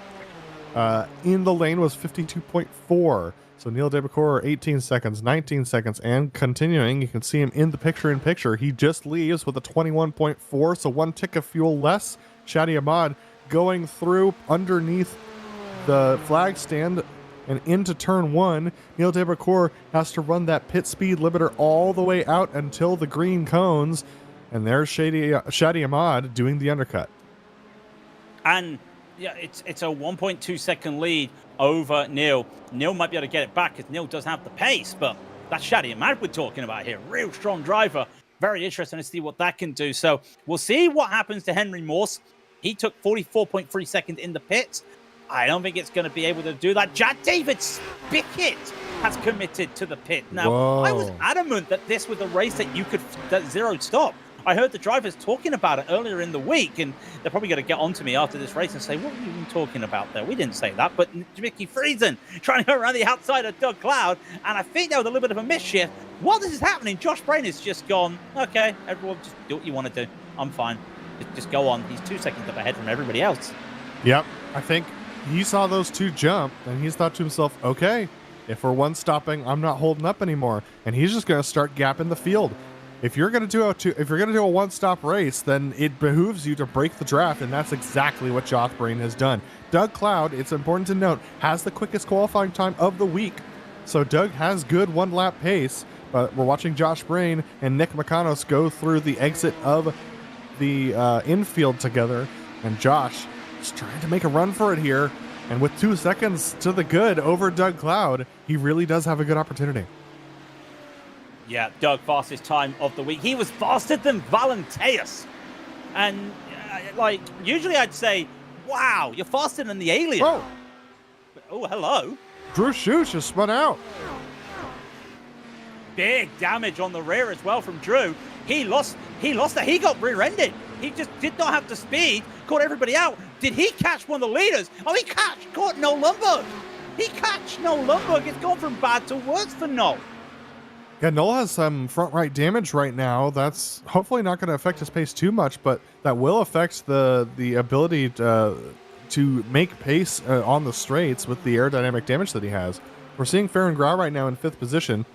In the lane was 52.4. So Neil Debecourt, 18 seconds, 19 seconds, and continuing. You can see him in the picture-in-picture. He just leaves with a 21.4, so 1 tick of fuel less. Shadi Ahmad going through underneath the flag stand and into turn 1. Neil Debecourt has to run that pit speed limiter all the way out until the green cones. And there's Shadi Ahmad doing the undercut. And yeah, it's a 1.2 second lead over Neil. Neil might be able to get it back because Neil does have the pace, but that's Shadi Ahmad we're talking about here. Real strong driver. Very interesting to see what that can do. So we'll see what happens to Henry Morse. He took 44.3 seconds in the pits. I don't think it's going to be able to do that. David Spickett has committed to the pit. Now, I was adamant that this was a race that you could zero stop. I heard the drivers talking about it earlier in the week, and they're probably going to get onto me after this race and say, what were you even talking about there? We didn't say that. But Mickey Friesen trying to go around the outside of Doug Cloud, and I think that was a little bit of a mischief. While this is happening, Josh Brain has just gone, okay, everyone just do what you want to do. I'm fine. Just go on. He's 2 seconds up ahead from everybody else. Yep. I think he saw those two jump, and he's thought to himself, okay, if we're one stopping, I'm not holding up anymore. And he's just going to start gapping the field. If you're going to do a one-stop race, then it behooves you to break the draft, and that's exactly what Josh Brain has done. Doug Cloud, it's important to note, has the quickest qualifying time of the week. So Doug has good one-lap pace, but we're watching Josh Brain and Nick McConos go through the exit of the infield together, and Josh is trying to make a run for it here. And with 2 seconds to the good over Doug Cloud, he really does have a good opportunity. Yeah, Doug, fastest time of the week. He was faster than Valenteus. And, usually I'd say, wow, you're faster than the alien. Oh, Oh, hello. Drew Shoosh has spun out. Big damage on the rear as well from Drew. He lost that. He got rear-ended. He just did not have the speed, caught everybody out. Did he catch one of the leaders? Oh, caught Noel Lundberg. He catch Noel Lundberg. It's gone from bad to worse for Noel. Yeah, Noel has some front right damage right now. That's hopefully not going to affect his pace too much, but that will affect the ability to make pace on the straights with the aerodynamic damage that he has. We're seeing Farron Grau right now in 5th position.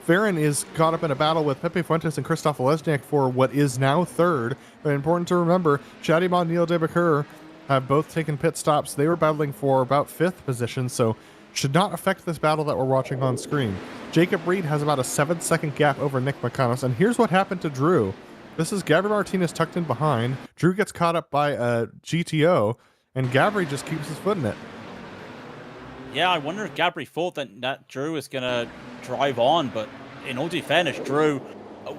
Farron is caught up in a battle with Pepe Fuentes and Christoph Lesniak for what is now 3rd. But important to remember, Shadimon and Neil Debakur have both taken pit stops. They were battling for about 5th position, so should not affect this battle that we're watching on screen. Jacob Reed has about a 7-second gap over Nick McConos, and here's what happened to Drew. This is Gabri Martinez tucked in behind. Drew gets caught up by a GTO, and Gabri just keeps his foot in it. Yeah, I wonder if Gabri thought that Drew was going to drive on, but in all due fairness, Drew,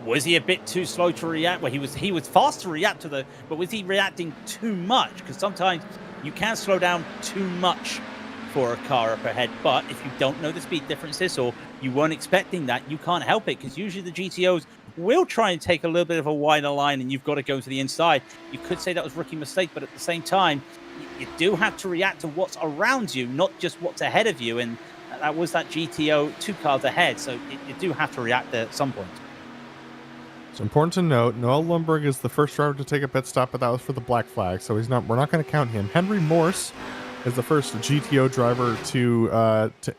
was he a bit too slow to react? Well, he was fast to react to but was he reacting too much? Because sometimes you can slow down too much for a car up ahead, but if you don't know the speed differences or you weren't expecting that, you can't help it, because usually the GTOs will try and take a little bit of a wider line and you've got to go to the inside. You could say that was rookie mistake, but at the same time, you do have to react to what's around you, not just what's ahead of you, and that was that GTO 2 cars ahead, so you do have to react there at some point. It's important to note, Noel Lundberg is the first driver to take a pit stop, but that was for the black flag, so we're not going to count him. Henry Morse is the first GTO driver to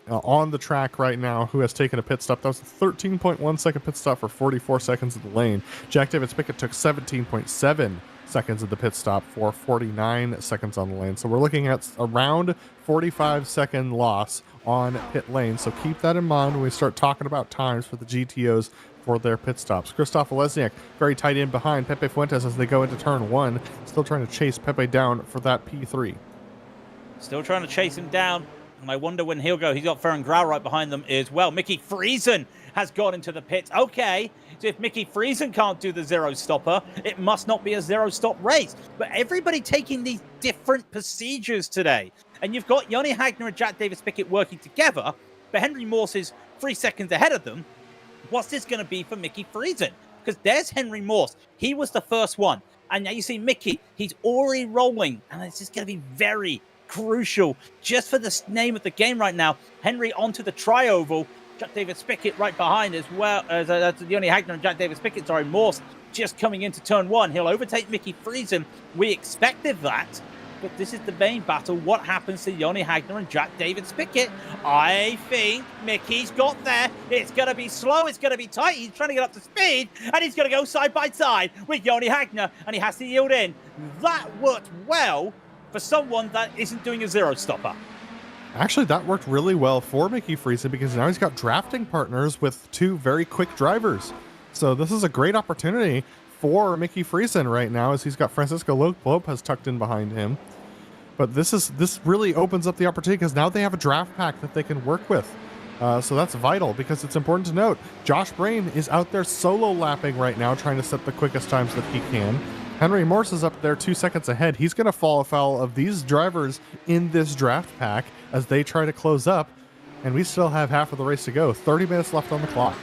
on the track right now who has taken a pit stop. That was a 13.1 second pit stop for 44 seconds of the lane. Jack Davis Pickett took 17.7 seconds of the pit stop for 49 seconds on the lane. So we're looking at around 45-second loss on pit lane. So keep that in mind when we start talking about times for the GTOs for their pit stops. Christoph Lesniak very tight in behind Pepe Fuentes as they go into turn 1. Still trying to chase Pepe down for that P3. Still trying to chase him down, and I wonder when he'll go. He's got Farron Grau right behind them as well. Mickey Friesen has got into the pits. Okay, so if Mickey Friesen can't do the zero stopper, it must not be a zero stop race. But everybody taking these different procedures today. And you've got Yanni Hagner and Jack Davis Pickett working together, but Henry Morse is 3 seconds ahead of them. What's this going to be for Mickey Friesen? Because there's Henry Morse. He was the first one. And now you see Mickey. He's already rolling. And it's just going to be very crucial just for the name of the game right now. Henry onto the tri-oval. Jack Davis Pickett right behind as well. That's Yanni Hagner and Jack Davis Pickett. Sorry, Morse just coming into turn 1. He'll overtake Mickey Friesen. We expected that. But this is the main battle. What happens to Yanni Hagner and Jack Davis Pickett? I think Mickey's got there. It's going to be slow. It's going to be tight. He's trying to get up to speed. And he's going to go side by side with Yanni Hagner. And he has to yield in. That worked well for someone that isn't doing a zero stopper. Actually, that worked really well for Mickey Friesen because now he's got drafting partners with 2 very quick drivers. So this is a great opportunity for Mickey Friesen right now as he's got Francisco Lopez tucked in behind him. But this really opens up the opportunity because now they have a draft pack that they can work with. So that's vital because it's important to note Josh Brain is out there solo lapping right now trying to set the quickest times that he can. Henry Morse is up there 2 seconds ahead. He's going to fall afoul of these drivers in this draft pack as they try to close up. And we still have half of the race to go. 30 minutes left on the clock.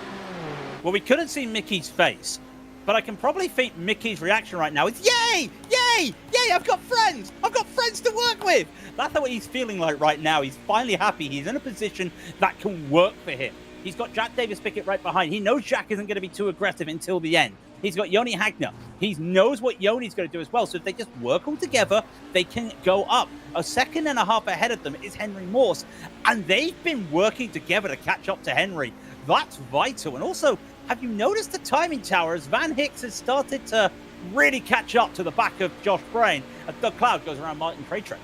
Well, we couldn't see Mickey's face, but I can probably think Mickey's reaction right now is, yay! Yay! Yay! I've got friends! I've got friends to work with! That's what he's feeling like right now. He's finally happy. He's in a position that can work for him. He's got Jack Davis Pickett right behind. He knows Jack isn't going to be too aggressive until the end. He's got Yoni Hagner. He knows what Yoni's going to do as well. So if they just work all together, they can go up. A second and a half ahead of them is Henry Morse. And they've been working together to catch up to Henry. That's vital. And also, have you noticed the timing tower as Van Hicks has started to really catch up to the back of Josh Brain as Doug Cloud goes around Martin Kraytrick?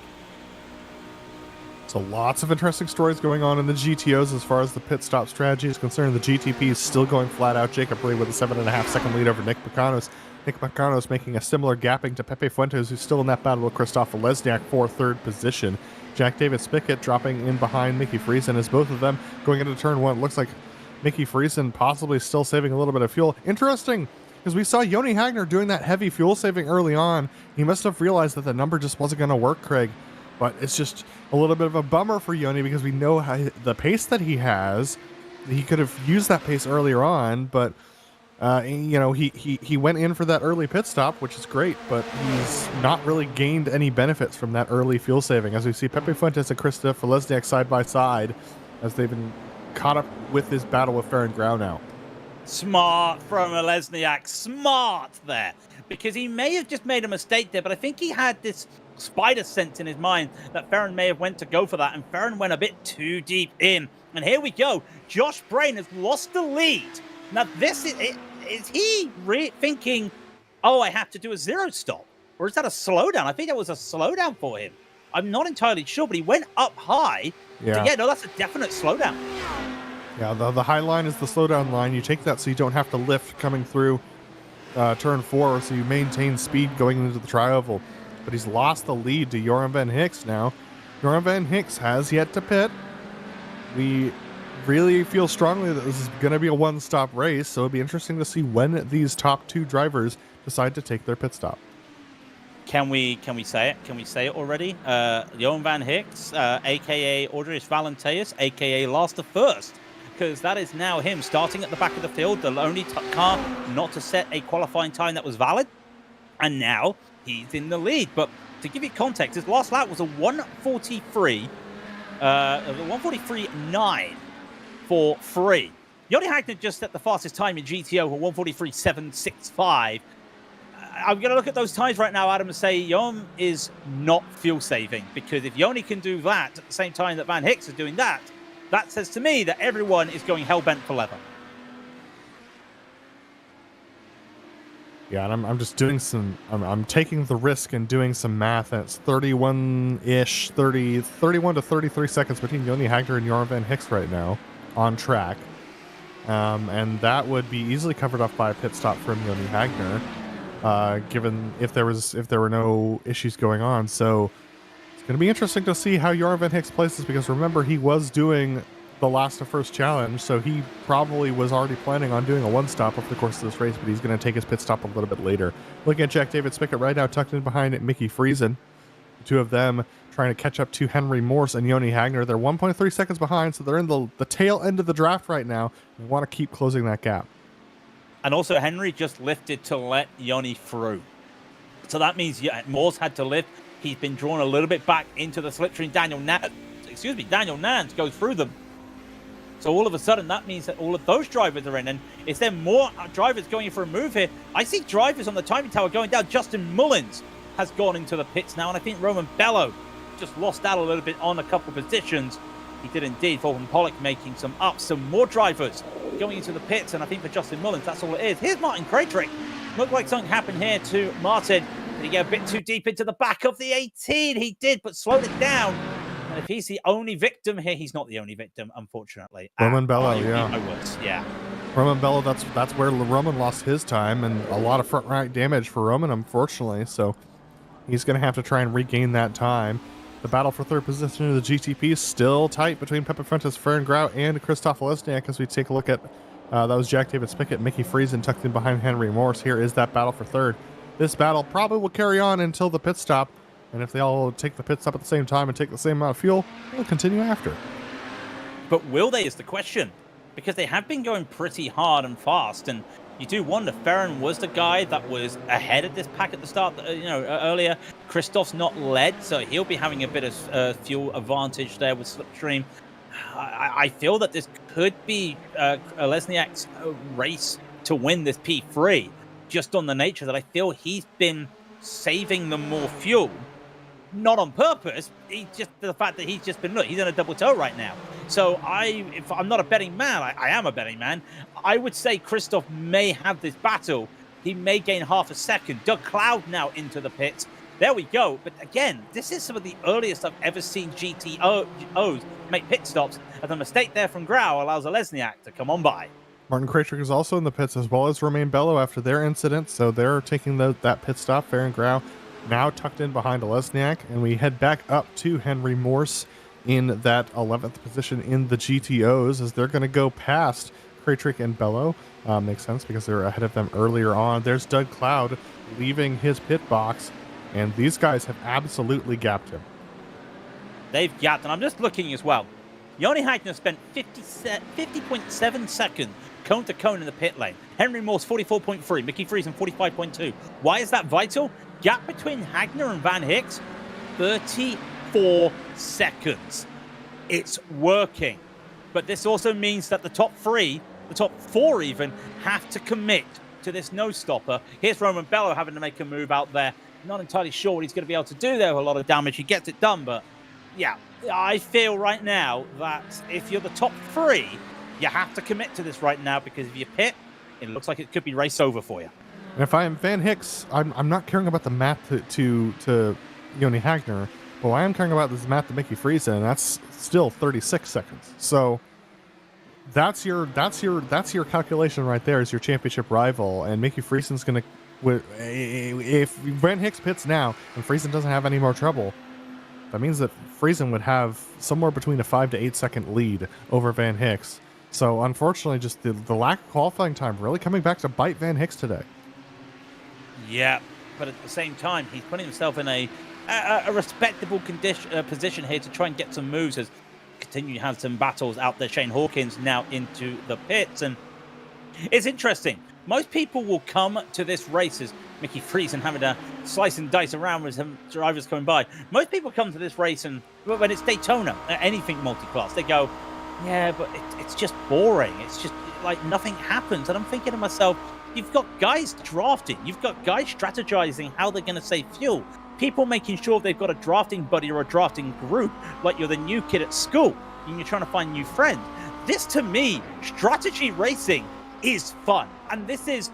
So lots of interesting stories going on in the GTOs as far as the pit stop strategy is concerned. The GTP is still going flat out. Jacob Reed with a 7.5 second lead over Nick Paganos. Nick Paganos making a similar gapping to Pepe Fuentes, who's still in that battle with Christoph Lesniak for third position. Jack Davis Pickett dropping in behind Mickey Friesen as both of them going into turn one. Looks like Mickey Friesen possibly still saving a little bit of fuel. Interesting, because we saw Yoni Hagner doing that heavy fuel saving early on. He must have realized that the number just wasn't going to work, Craig. But it's just a little bit of a bummer for Yoni because we know how the pace that he has. He could have used that pace earlier on, but you know, he went in for that early pit stop, which is great, but he's not really gained any benefits from that early fuel saving. As we see Pepe Fuentes and Krista Lesniak side by side as they've been caught up with this battle with Farron Grau now. Smart from Lesniak, smart there, because he may have just made a mistake there, but I think he had this spider sense in his mind that Farron may have went to go for that, and Farron went a bit too deep in. And here we go. Josh Brain has lost the lead. Now, this is he thinking, oh, I have to do a zero stop? Or is that a slowdown? I think that was a slowdown for him. I'm not entirely sure, but he went up high. Yeah. So yeah, no, that's a definite slowdown. Yeah, the high line is the slowdown line. You take that so you don't have to lift coming through turn 4, so you maintain speed going into the tri-oval. But he's lost the lead to Joran Van Hicks now. Joran Van Hicks has yet to pit. We really feel strongly that this is going to be a one-stop race, so it'll be interesting to see when these top two drivers decide to take their pit stop. Can we say it? Can we say it already? Johan Van Hicks, a.k.a. Audrius Valenteus, a.k.a. Last of First, because that is now him starting at the back of the field, the only car not to set a qualifying time that was valid, and now he's in the lead. But to give you context, his last lap was a 143.9 for free. Yoni Hagner just set the fastest time in GTO for 143.765. I'm going to look at those times right now, Adam, and say Yon is not fuel saving, because if Yoni can do that at the same time that Van Hicks is doing that, that says to me that everyone is going hell-bent for leather. Yeah, and I'm just doing some, I'm taking the risk and doing some math, and it's 31-ish, 31 to 33 seconds between Yoni Hagner and Joran Van Hicks right now on track. And that would be easily covered up by a pit stop from Yoni Hagner, given if there were no issues going on. So it's going to be interesting to see how Joran Van Hicks plays this, because remember, he was doing the last of first challenge, so he probably was already planning on doing a one-stop over the course of this race, but he's going to take his pit stop a little bit later. Looking at Jack David Pickett right now, tucked in behind Mickey Friesen. The two of them trying to catch up to Henry Morse and Yoni Hagner. They're 1.3 seconds behind, so they're in the tail end of the draft right now. We want to keep closing that gap. And also, Henry just lifted to let Yoni through. So that means Morse had to lift. He's been drawn a little bit back into the slipstream. Daniel Nance goes through them. So all of a sudden, that means that all of those drivers are in. And is there more drivers going for a move here? I see drivers on the timing tower going down. Justin Mullins has gone into the pits now. And I think Roman Bello just lost out a little bit on a couple of positions. He did indeed. Fulton Pollock making some ups. Some more drivers going into the pits. And I think for Justin Mullins, that's all it is. Here's Martin Kraytrick. Looked like something happened here to Martin. Did he get a bit too deep into the back of the 18? He did, but slowed it down. And if he's the only victim here, he's not the only victim, unfortunately. Roman Bello, yeah. Yeah. Roman Bello, that's where Roman lost his time, and a lot of front right damage for Roman, unfortunately. So he's going to have to try and regain that time. The battle for third position of the GTP is still tight between Pepe Fuentes, Farron Grau, and Christoph Lesniak as we take a look at, that was Jack David Pickett, Mickey Friesen tucked in behind Henry Morse. Here is that battle for third. This battle probably will carry on until the pit stop. And if they all take the pit stop at the same time and take the same amount of fuel, they'll continue after. But will they is the question. Because they have been going pretty hard and fast. And you do wonder. Ferran was the guy that was ahead of this pack at the start, earlier. Christoph's not led, so he'll be having a bit of fuel advantage there with Slipstream. I feel that this could be Lesniak's race to win this P3, just on the nature that I feel he's been saving them more fuel. Not on purpose, the fact that he's in a double toe right now. So if I'm not a betting man, I am a betting man. I would say Christoph may have this battle. He may gain half a second. Doug Cloud now into the pits. There we go. But again, this is some of the earliest I've ever seen GTOs make pit stops, and the mistake there from Grau allows a Lesniak to come on by. Martin Krajcik is also in the pits, as well as Romain Bello after their incident, so they're taking that pit stop. Ferran Grau now tucked in behind a Lesniak, and we head back up to Henry Morse in that 11th position in the GTOs, as they're going to go past Krajcik and Bello. Makes sense because they were ahead of them earlier on. There's Doug Cloud leaving his pit box, and these guys have absolutely gapped him. They've gapped, and I'm just looking as well. Joni Hagner spent 50.7 seconds cone to cone in the pit lane. Henry Morse 44.3, Mickey Friesen 45.2. Why is that vital? Gap between Hagner and Van Hicks, 34 seconds. It's working. But this also means that the top four even, have to commit to this no-stopper. Here's Romain Bello having to make a move out there. Not entirely sure what he's going to be able to do there with a lot of damage. He gets it done, but yeah, I feel right now that if you're the top three, you have to commit to this right now, because if you pit, it looks like it could be race over for you. And if I am Van Hicks, I'm not caring about the math to Joni Hagner, but what I am caring about is the math to Mickey Friesen, and that's still 36 seconds. So that's your calculation right there, is your championship rival, and Mickey Friesen's going to, if Van Hicks pits now and Friesen doesn't have any more trouble, that means that Friesen would have somewhere between a 5 to 8 second lead over Van Hicks. So unfortunately, just the lack of qualifying time really coming back to bite Van Hicks today. Yeah, but at the same time, he's putting himself in a respectable position here to try and get some moves, as continue to have some battles out there. Shane Hawkins now into the pits, and it's interesting. Most people will come to this race as Mickey Friesen having to slice and dice around with some drivers coming by. Most people come to this race, and when it's Daytona, anything multi-class, they go, yeah, but it's just boring. It's just like nothing happens. And I'm thinking to myself, you've got guys drafting. You've got guys strategizing how they're going to save fuel. People making sure they've got a drafting buddy or a drafting group, like you're the new kid at school and you're trying to find new friends. This, to me, strategy racing is fun. And this is,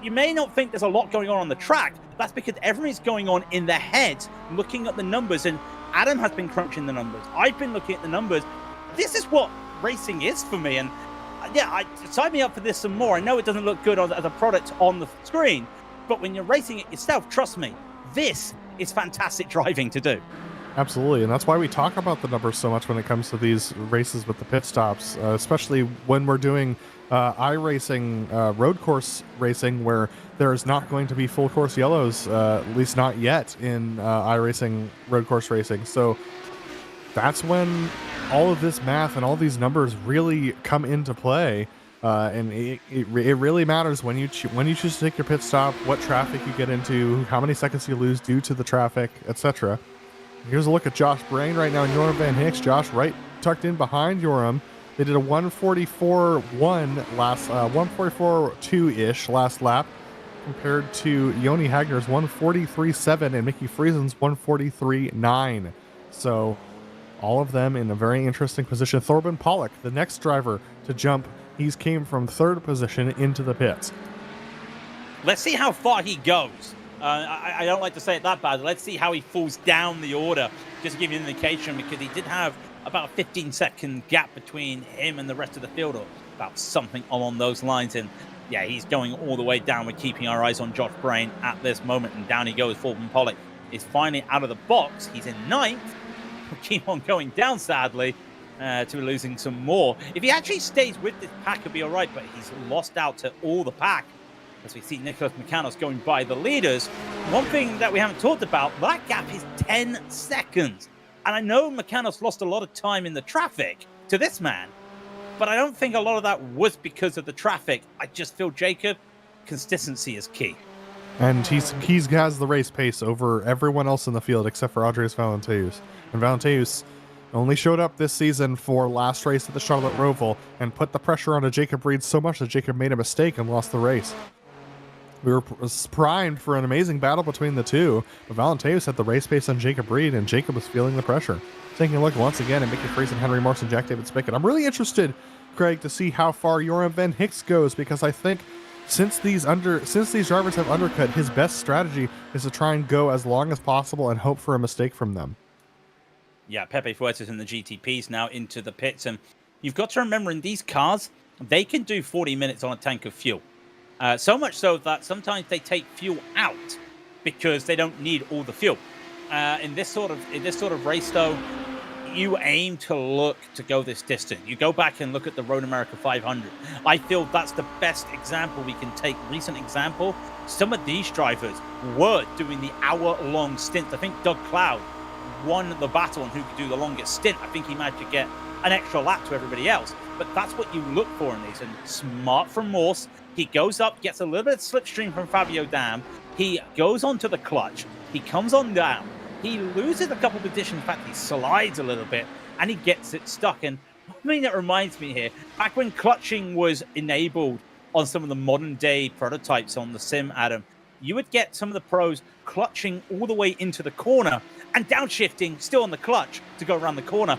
you may not think there's a lot going on the track. That's because everything's going on in their heads, looking at the numbers. And Adam has been crunching the numbers. I've been looking at the numbers. This is what racing is for me. And yeah, sign me up for this some more. I know it doesn't look good as a product on the screen, but when you're racing it yourself, trust me, this is fantastic driving to do. Absolutely, and that's why we talk about the numbers so much when it comes to these races with the pit stops, especially when we're doing iRacing road course racing, where there's not going to be full course yellows, at least not yet in iRacing road course racing. So that's when all of this math and all these numbers really come into play, and it really matters when you choose to take your pit stop, what traffic you get into, how many seconds you lose due to the traffic, etc. Here's a look at Josh Brain right now and Joram Van Hicks. Josh right tucked in behind Joram. They did a 144.1 last 144.2-ish last lap, compared to Joni Hagner's 143.7 and Mickey Friesen's 143.9. So all of them in a very interesting position. Thorben Pollock, the next driver to jump, he's came from third position into the pits. Let's see how far he goes. I don't like to say it that bad. Let's see how he falls down the order, just to give you an indication, because he did have about a 15-second gap between him and the rest of the field, or about something along those lines. And yeah, he's going all the way down. We're keeping our eyes on Josh Brain at this moment, and down he goes. Thorben Pollock is finally out of the box. He's in ninth. We'll keep on going down, sadly, to losing some more. If he actually stays with this pack, he'll be all right, but he's lost out to all the pack, as we see Nicholas Mikanos going by the leaders. One thing that we haven't talked about, that gap is 10 seconds. And I know Mikanos lost a lot of time in the traffic to this man, but I don't think a lot of that was because of the traffic. I just feel, Jacob, consistency is key. And he has the race pace over everyone else in the field except for Andres Valenteus. And Valenteus only showed up this season for last race at the Charlotte Roval and put the pressure onto Jacob Reed so much that Jacob made a mistake and lost the race. We were primed for an amazing battle between the two, but Valenteus had the race pace on Jacob Reed, and Jacob was feeling the pressure. Taking a look once again at Mickey Friesen, Henry Morse, and Jack David Spickett. I'm really interested, Craig, to see how far Joram Van Hicks goes, because I think since these drivers have undercut, his best strategy is to try and go as long as possible and hope for a mistake from them. Yeah, Pepe Fuertes and the GTPs now into the pits, and you've got to remember in these cars, they can do 40 minutes on a tank of fuel. So much so that sometimes they take fuel out because they don't need all the fuel. In this sort of race, though, you aim to look to go this distance. You go back and look at the Road America 500. I feel that's the best example we can take. Recent example, some of these drivers were doing the hour-long stints. I think Doug Cloud won the battle on who could do the longest stint. I think he managed to get an extra lap to everybody else. But that's what you look for in these. And smart from Morse. He goes up, gets a little bit of slipstream from Fabio Dam. He goes onto the clutch. He comes on down. He loses a couple of positions. In fact, he slides a little bit, and he gets it stuck. And I mean, that reminds me here, back when clutching was enabled on some of the modern-day prototypes on the sim, Adam, you would get some of the pros clutching all the way into the corner and downshifting still on the clutch to go around the corner.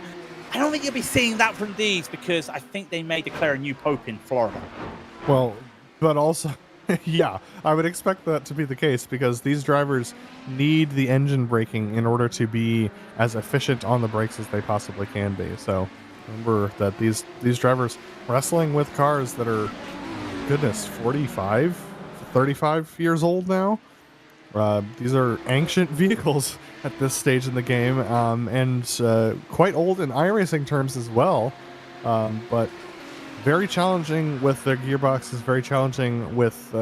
I don't think you'll be seeing that from these because I think they may declare a new pope in Florida. Well, but also, yeah, I would expect that to be the case because these drivers need the engine braking in order to be as efficient on the brakes as they possibly can be. So remember that these drivers wrestling with cars that are, goodness, 45, 35 years old now. These are ancient vehicles at this stage in the game, and quite old in iRacing terms as well. But very challenging with their gearboxes, very challenging with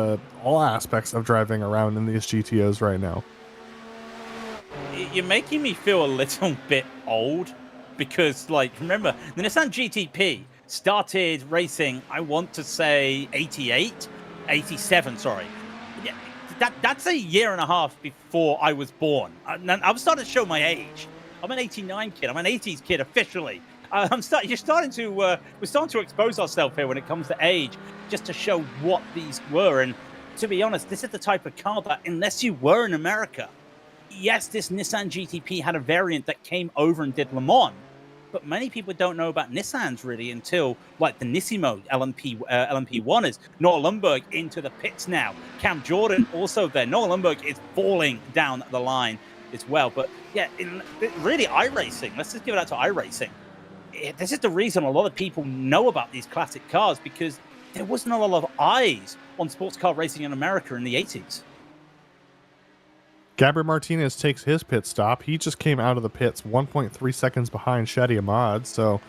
all aspects of driving around in these GTOs right now. You're making me feel a little bit old because, like, remember, the Nissan GTP started racing, I want to say 87, sorry. Yeah, that's a year and a half before I was born. I'm starting to show my age. I'm an 89 kid. I'm an 80s kid officially. We're starting to expose ourselves here when it comes to age, just to show what these were. And to be honest, this is the type of car that, unless you were in America, yes, this Nissan GTP had a variant that came over and did Le Mans, but many people don't know about Nissans really until like the Nissimo LMP1 is. Noah Lundberg into the pits now. Cam Jordan also there. Noah Lundberg is falling down the line as well. But yeah, really iRacing. Let's just give it out to iRacing. This is the reason a lot of people know about these classic cars, because there wasn't a lot of eyes on sports car racing in America in the 80s. Gabriel Martinez takes his pit stop. He just came out of the pits 1.3 seconds behind Shadi Ahmad. So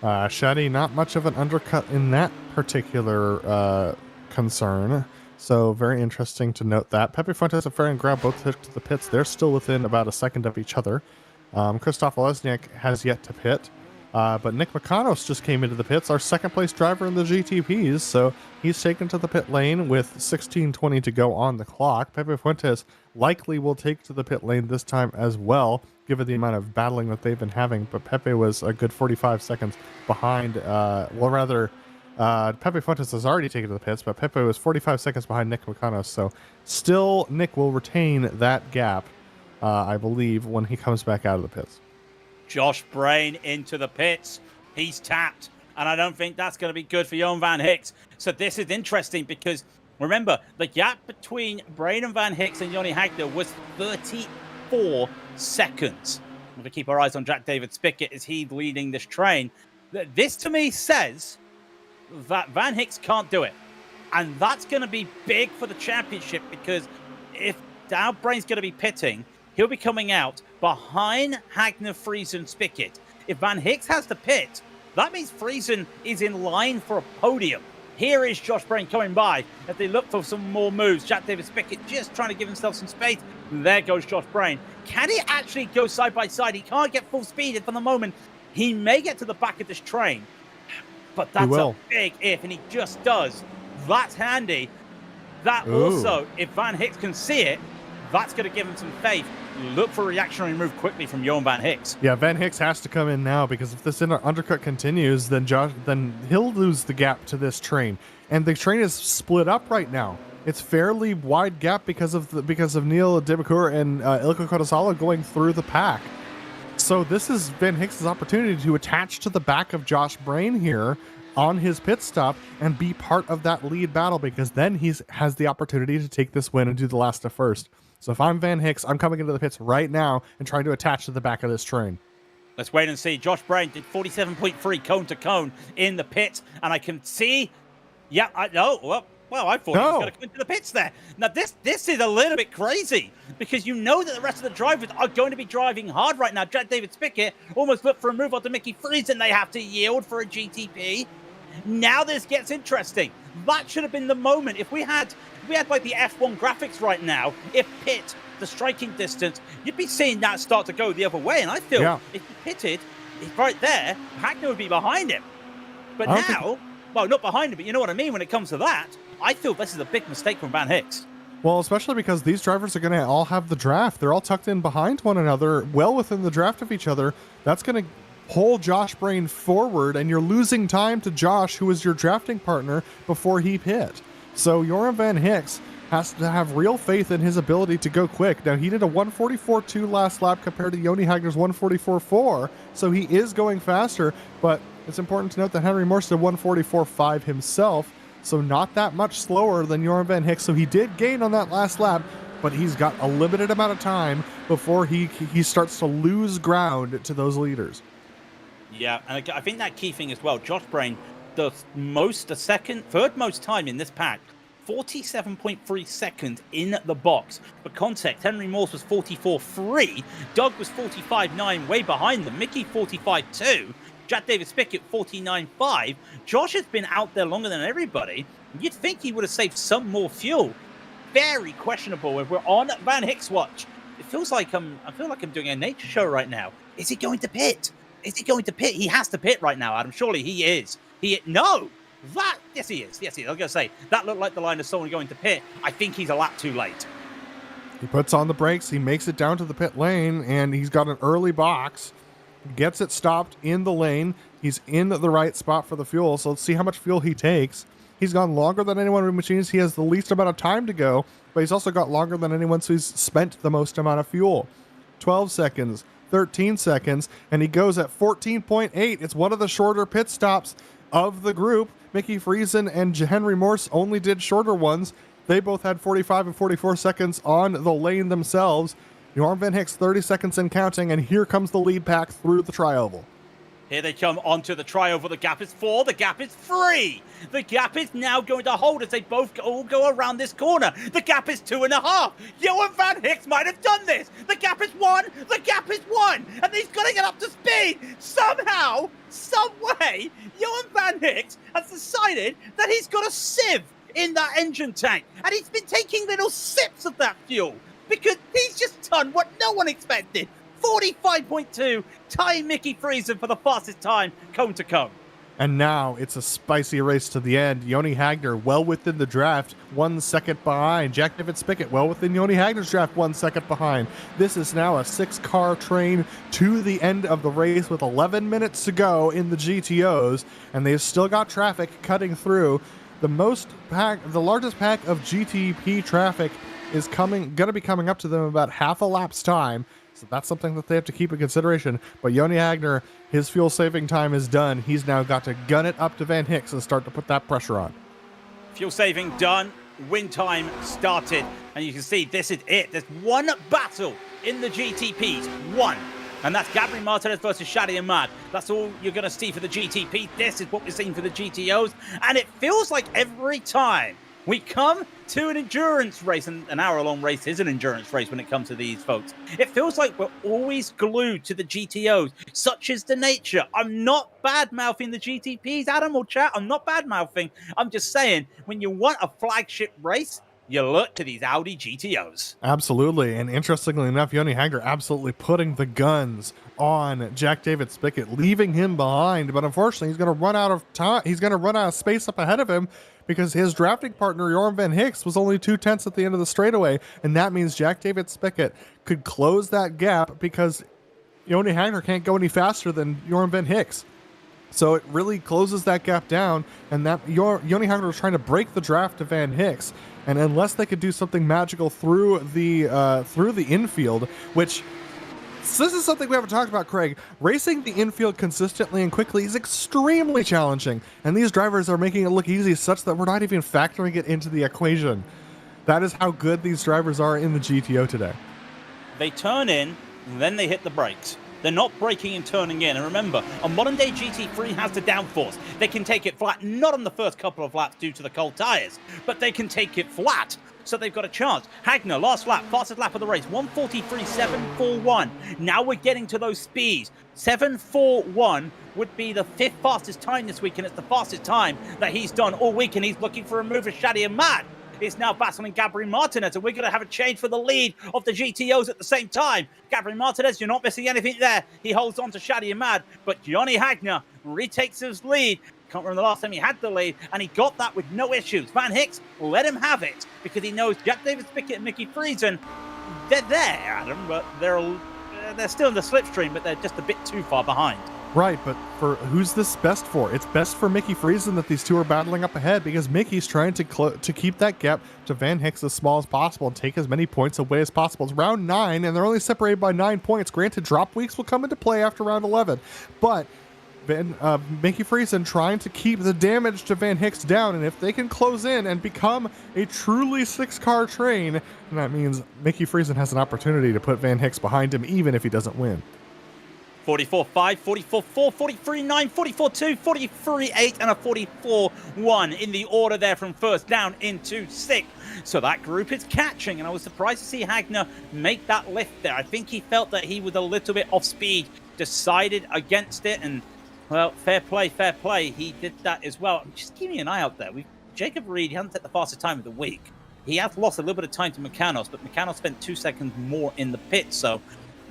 Shadi, not much of an undercut in that particular concern. So very interesting to note that. Pepe Fuentes and Ferran Grau both took to the pits. They're still within about a second of each other. Christoph Lesniak has yet to pit. But Nick McConos just came into the pits, our second place driver in the GTPs, so he's taken to the pit lane with 16:20 to go on the clock. Pepe Fuentes likely will take to the pit lane this time as well, given the amount of battling that they've been having, but Pepe was a good 45 seconds behind, Pepe Fuentes has already taken to the pits, but Pepe was 45 seconds behind Nick McConos, so still Nick will retain that gap, I believe, when he comes back out of the pits. Josh Brain into the pits. He's tapped. And I don't think that's going to be good for Johan Van Hicks. So this is interesting because, remember, the gap between Brain and Van Hicks and Johnny Hagner was 34 seconds. We're going to keep our eyes on Jack David Spickett as he's leading this train. This, to me, says that Van Hicks can't do it. And that's going to be big for the championship, because if Dow Brain's going to be pitting, he'll be coming out behind Hagner, Friesen, Spickett. If Van Hicks has to pit, that means Friesen is in line for a podium. Here is Josh Brain coming by as they look for some more moves. Jack David Spickett just trying to give himself some space. There goes Josh Brain. Can he actually go side by side? He can't get full speed for the moment. He may get to the back of this train, but that's a big if, and he just does. That's handy. That Ooh. also, if Van Hicks can see it, that's going to give him some faith. Look for a reactionary move quickly from Johan Van Hicks. Yeah, Van Hicks has to come in now because if this undercut continues, then he'll lose the gap to this train, and the train is split up right now. It's fairly wide gap because of Neil Debecour and Ilko Kodasala going through the pack. So this is Van Hicks' opportunity to attach to the back of Josh Brain here on his pit stop and be part of that lead battle, because then he has the opportunity to take this win and do the last to first. So if I'm Van Hicks, I'm coming into the pits right now and trying to attach to the back of this train. Let's wait and see. Josh Brain did 47.3 cone to cone in the pit, and I can see. Yeah, I know. Well, I thought he was going to come into the pits there. Now, this is a little bit crazy, because you know that the rest of the drivers are going to be driving hard right now. Jack David Spickett almost looked for a move onto Mickey Friesen, and they have to yield for a GTP. Now this gets interesting. That should have been the moment. If we had like the F1 graphics right now, if pit, the striking distance, you'd be seeing that start to go the other way. And I feel if he pitted, he's right there, Hagner would be behind him. But now, well, not behind him, but you know what I mean when it comes to that. I feel this is a big mistake from Van Hicks. Well, especially because these drivers are going to all have the draft. They're all tucked in behind one another, well within the draft of each other. That's going to pull Josh Brain forward, and you're losing time to Josh, who is your drafting partner, before he pit. So Joran Van Hicks has to have real faith in his ability to go quick. Now, he did a 144.2 last lap compared to Joni Hagner's 144.4, so he is going faster, but it's important to note that Henry Morse did 144.5 himself, so not that much slower than Joran Van Hicks. So he did gain on that last lap, but he's got a limited amount of time before he starts to lose ground to those leaders. Yeah, and I think that key thing as well, Josh Brain, third most time in this pack, 47.3 seconds in the box. For context, Henry Morse was 44.3, Doug was 45.9, way behind them, Mickey 45.2, Jack David Spickett 49.5. Josh has been out there longer than everybody. You'd think he would have saved some more fuel. Very questionable if we're on Van Hicks watch. It feels like I feel like I'm doing a nature show right now. Is he going to pit? Is he going to pit? He has to pit right now, Adam. Surely he is. Yes, he is. Yes, he is. I was going to say, that looked like the line of someone going to pit. I think he's a lap too late. He puts on the brakes. He makes it down to the pit lane, and he's got an early box. Gets it stopped in the lane. He's in the right spot for the fuel, so let's see how much fuel he takes. He's gone longer than anyone in machines. He has the least amount of time to go, but he's also got longer than anyone, so he's spent the most amount of fuel. 12 seconds, 13 seconds, and he goes at 14.8. It's one of the shorter pit stops of the group. Mickey Friesen and Henry Morse only did shorter ones. They both had 45 and 44 seconds on the lane themselves. Joran Van Hicks 30 seconds and counting, and here comes the lead pack through the tri-oval. Here they come onto the tri-oval. The gap is 4. The gap is 3. The gap is now going to hold as they both all go around this corner. The gap is 2.5. Johan Van Hicks might have done this. The gap is 1. The gap is 1. And he's got to get up to speed. Somehow, some way, Johan Van Hicks has decided that he's got a sieve in that engine tank. And he's been taking little sips of that fuel, because he's just done what no one expected. 45.2, tying Mickey Friesen for the fastest time, cone to cone. And now it's a spicy race to the end. Joni Hagner well within the draft, 1 second behind. Jack David Spickett well within Joni Hagner's draft, 1 second behind. This is now a 6-car train to the end of the race with 11 minutes to go in the GTOs, and they've still got traffic cutting through. The largest pack of GTP traffic is going to be coming up to them about half a lap's time. So that's something that they have to keep in consideration. But Joni Hagner, his fuel saving time is done. He's now got to gun it up to Van Hicks and start to put that pressure on. Fuel saving done. Win time started. And you can see this is it. There's one battle in the GTPs. One. And that's Gabriel Martinez versus Shadi Ahmad. That's all you're going to see for the GTP. This is what we're seeing for the GTOs. And it feels like every time we come to an endurance race, and an hour-long race is an endurance race when it comes to these folks, it feels like we're always glued to the GTOs. Such is the nature. I'm not bad-mouthing the GTPs, Adam or chat. I'm not bad-mouthing. I'm just saying, when you want a flagship race, you look to these Audi GTOs. Absolutely, and interestingly enough, Yoni Hagner absolutely putting the guns on Jack David Spickett, leaving him behind. But unfortunately, he's going to run out of time. He's going to run out of space up ahead of him because his drafting partner, Jorn Van Hicks, was only 2/10 at the end of the straightaway. And that means Jack David Spickett could close that gap because Yoni Hagner can't go any faster than Jorn Van Hicks. So it really closes that gap down, and that Yoni Hagner was trying to break the draft to Van Hicks. And unless they could do something magical through the infield, which this is something we haven't talked about, Craig. Racing the infield consistently and quickly is extremely challenging, and these drivers are making it look easy such that we're not even factoring it into the equation. That is how good these drivers are in the GTO today. They turn in, and then they hit the brakes. They're not braking and turning in. And remember, a modern-day GT3 has the downforce. They can take it flat, not on the first couple of laps due to the cold tires, but they can take it flat, so they've got a chance. Hagner, last lap, fastest lap of the race, 1:43.741. Now we're getting to those speeds. 7:41 would be the 5th fastest time this week, and it's the fastest time that he's done all week, and he's looking for a move of Shadi Ahmad. It's now battling Gabriel Martinez, and we're going to have a change for the lead of the GTOs at the same time. Gabriel Martinez, you're not missing anything there. He holds on to Shadi Ahmad, but Yoni Hagner retakes his lead. Can't remember the last time he had the lead, and he got that with no issues. Van Hicks will let him have it because he knows Jack David Spickett and Mickey Friesen, they're there, Adam, but they're still in the slipstream, but they're just a bit too far behind. Right, but for who's this best for? It's best for Mickey Friesen that these two are battling up ahead because Mickey's trying to keep that gap to Van Hicks as small as possible and take as many points away as possible. It's round 9, and they're only separated by 9 points. Granted, drop weeks will come into play after round 11, but Mickey Friesen trying to keep the damage to Van Hicks down, and if they can close in and become a truly 6-car train, that means Mickey Friesen has an opportunity to put Van Hicks behind him even if he doesn't win. 44.5, 44.4, 43.9, 44.2, 43.8, and a 44.1 in the order there from first down into 6th. So that group is catching, and I was surprised to see Hagner make that lift there. I think he felt that he was a little bit off speed, decided against it, and, well, fair play, fair play. He did that as well. Just keeping an eye out there. Jacob Reed, he hasn't set the fastest time of the week. He has lost a little bit of time to Mechanos, but Mechanos spent 2 seconds more in the pit, so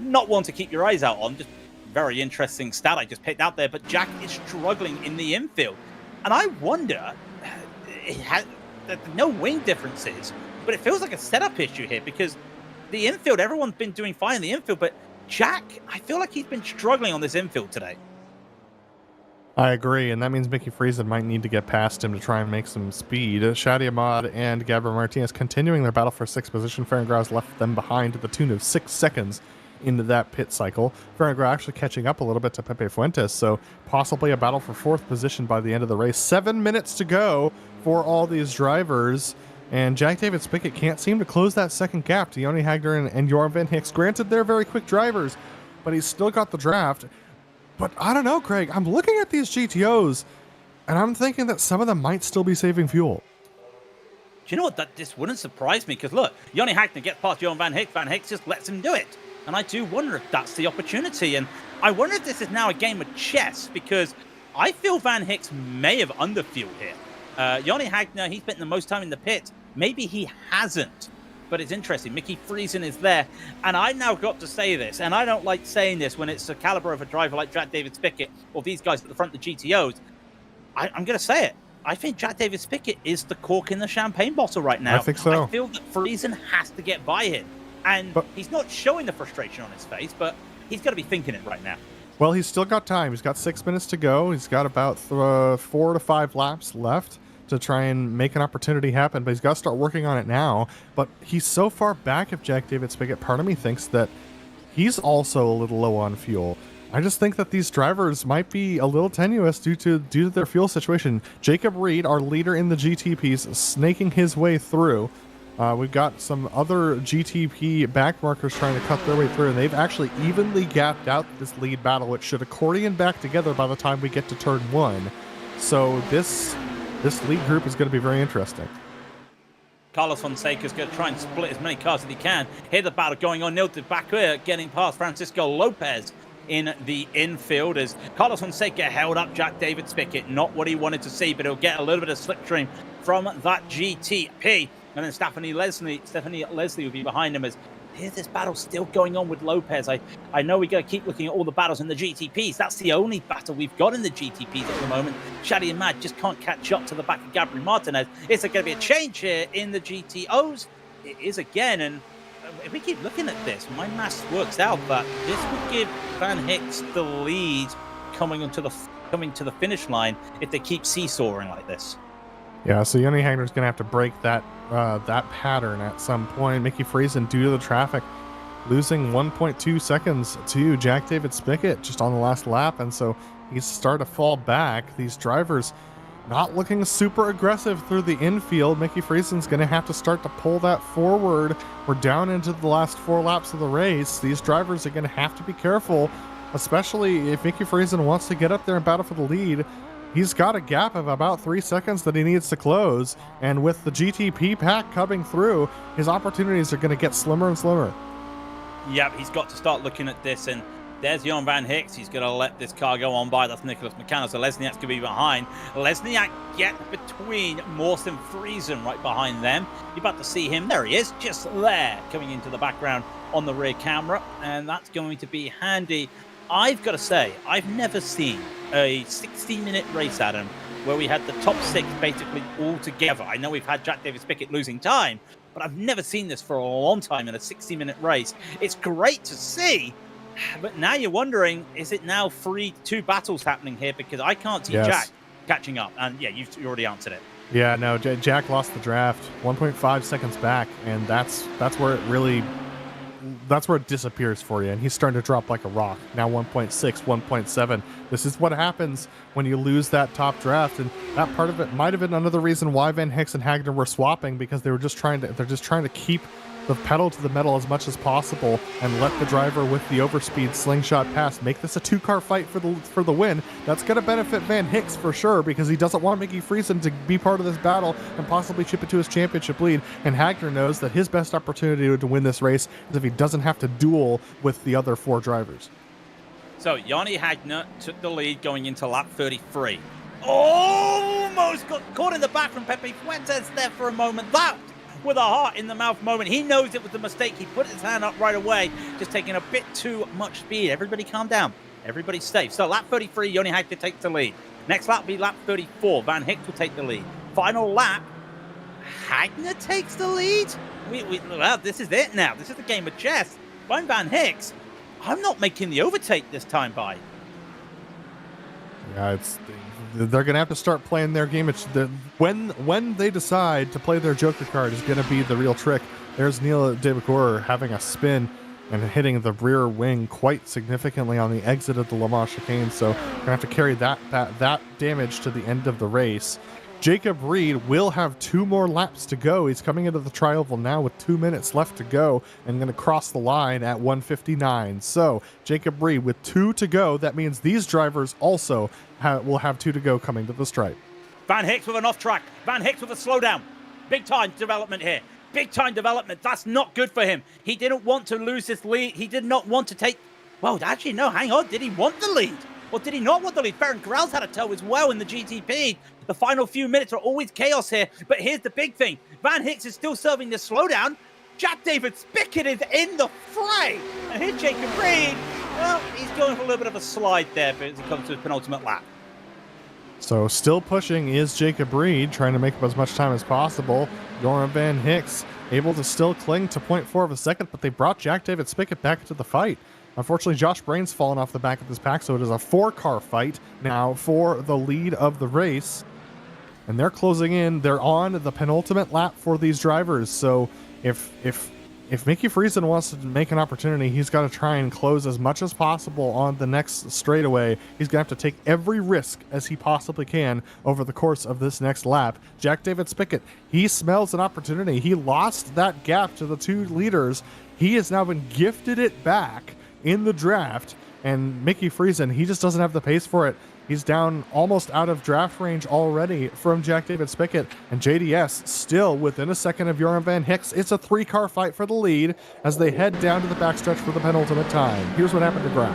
not one to keep your eyes out on. Just very interesting stat I just picked out there, but Jack is struggling in the infield. And I wonder, no wing differences, but it feels like a setup issue here because the infield, everyone's been doing fine in the infield, but Jack, I feel like he's been struggling on this infield today. I agree, and that means Mickey Friesen might need to get past him to try and make some speed. Shadi Ahmad and Gabriel Martinez continuing their battle for 6th position. Ferencváros left them behind to the tune of 6 seconds into that pit cycle. Ferencváros actually catching up a little bit to Pepe Fuentes, so possibly a battle for 4th position by the end of the race. 7 minutes to go for all these drivers, and Jack David Spickett can't seem to close that second gap to Yoni Hagner and Jorn Van Hicks. Granted, they're very quick drivers, but he's still got the draft. But I don't know, Craig. I'm looking at these GTOs, and I'm thinking that some of them might still be saving fuel. Do you know what? This wouldn't surprise me, because look, Yoni Hagner gets past Jorn Van Hicks. Van Hicks just lets him do it. And I do wonder if that's the opportunity. And I wonder if this is now a game of chess, because I feel Van Hicks may have underfueled here. Yoni Hagner, he spent the most time in the pit. Maybe he hasn't. But it's interesting. Mickey Friesen is there. And I now got to say this, and I don't like saying this when it's the caliber of a driver like Jack David Spickett or these guys at the front of the GTOs. I'm going to say it. I think Jack David Spickett is the cork in the champagne bottle right now. I think so. I feel that Friesen has to get by him. And he's not showing the frustration on his face, but he's got to be thinking it right now. Well, he's still got time. He's got 6 minutes to go. He's got about 4 to 5 laps left to try and make an opportunity happen, but he's got to start working on it now. But he's so far back of Jack David Spickett, part of me thinks that he's also a little low on fuel. I just think that these drivers might be a little tenuous due to their fuel situation. Jacob Reed, our leader in the GTPs, snaking his way through. We've got some other GTP backmarkers trying to cut their way through, and they've actually evenly gapped out this lead battle, which should accordion back together by the time we get to turn 1. So this lead group is going to be very interesting. Carlos Fonseca is going to try and split as many cars as he can. Here the battle going on. Nilton back here, getting past Francisco Lopez in the infield as Carlos Fonseca held up Jack David Spickett. Not what he wanted to see, but he'll get a little bit of slipstream from that GTP. And then Stephanie Leslie will be behind him as here's this battle still going on with Lopez. I know we got to keep looking at all the battles in the GTPs. That's the only battle we've got in the GTPs at the moment. Shadi and Mad just can't catch up to the back of Gabriel Martinez. Is there going to be a change here in the GTOs? It is again, and if we keep looking at this, my maths works out that this would give Van Hicks the lead coming to the finish line if they keep seesawing like this. Yeah, so Yoni Hagner's going to have to break that pattern at some point. Mickey Friesen, due to the traffic, losing 1.2 seconds to Jack David Spickett just on the last lap, and so he's starting to fall back. These drivers not looking super aggressive through the infield. Mickey Friesen's going to have to start to pull that forward. We're down into the last 4 laps of the race. These drivers are going to have to be careful, especially if Mickey Friesen wants to get up there and battle for the lead. He's got a gap of about 3 seconds that he needs to close, and with the GTP pack coming through, his opportunities are going to get slimmer and slimmer. Yep, he's got to start looking at this, and there's Jan Van Hicks. He's going to let this car go on by. That's Nicholas McCann, so Lesniak's going to be behind. Lesniak get between Morse and Friesen right behind them. You're about to see him. There he is, just there, coming into the background on the rear camera, and that's going to be handy. I've got to say, I've never seen a 60-minute race, Adam, where we had the top 6 basically all together. I know we've had Jack David Spickett losing time, but I've never seen this for a long time in a 60-minute race. It's great to see, but now you're wondering, is it now 2 battles happening here? Because I can't see Jack catching up. And yeah, you already answered it. Yeah, no, Jack lost the draft 1.5 seconds back, and that's where it really... that's where it disappears for you, and he's starting to drop like a rock. Now 1.6, 1.7. This is what happens when you lose that top draft, and that part of it might have been another reason why Van Hicks and Hagner were swapping, because they're just trying to keep the pedal to the metal as much as possible and let the driver with the overspeed slingshot pass make this a 2-car fight for the win. That's going to benefit Van Hicks for sure, because he doesn't want Mickey Friesen to be part of this battle and possibly chip it to his championship lead. And Hagner knows that his best opportunity to win this race is if he doesn't have to duel with the other 4 drivers. So Yanni Hagner took the lead going into lap 33. Almost got caught in the back from Pepe Fuentes there for a moment. That with a heart in the mouth moment. He knows it was a mistake. He put his hand up right away, just taking a bit too much speed. Everybody calm down. Everybody safe. So lap 33, Yoni Hagner takes the lead. Next lap will be lap 34. Van Hicks will take the lead. Final lap, Hagner takes the lead. Well, this is it now. This is the game of chess. If I'm Van Hicks, I'm not making the overtake this time by. Yeah, they're going to have to start playing their game. When they decide to play their Joker card is going to be the real trick. There's Neil Debecour having a spin and hitting the rear wing quite significantly on the exit of the Le Mans chicane, so going to have to carry that damage to the end of the race. Jacob Reed will have 2 more laps to go. He's coming into the tri-oval now with 2 minutes left to go and going to cross the line at 1:59. So Jacob Reed with 2 to go. That means these drivers also will have 2 to go coming to the stripe. Van Hicks with an off track. Van Hicks with a slowdown. Big time development here. Big time development. That's not good for him. He didn't want to lose this lead. He did not want to take... Well, actually, no, hang on. Did he want the lead? Or did he not want the lead? Farron Corrals had a toe as well in the GTP. The final few minutes are always chaos here. But here's the big thing. Van Hicks is still serving the slowdown. Jack David Spickett is in the fray. And here's Jacob Reed. Well, he's going for a little bit of a slide there as it comes to his penultimate lap. So still pushing is Jacob Reed, trying to make up as much time as possible. Joran Van Hicks able to still cling to 0.4 of a second, but they brought Jack David Spickett back into the fight. Unfortunately, Josh Brain's fallen off the back of this pack, so it is a 4-car fight now for the lead of the race. And they're closing in. They're on the penultimate lap for these drivers. So if Mickey Friesen wants to make an opportunity, he's got to try and close as much as possible on the next straightaway. He's going to have to take every risk as he possibly can over the course of this next lap. Jack David Spickett, he smells an opportunity. He lost that gap to the 2 leaders. He has now been gifted it back in the draft, and Mickey Friesen, he just doesn't have the pace for it. He's down almost out of draft range already from Jack David Spickett, and JDS still within a second of Joran Van Hicks. It's a 3-car fight for the lead as they head down to the backstretch for the penultimate time. Here's what happened to Grau.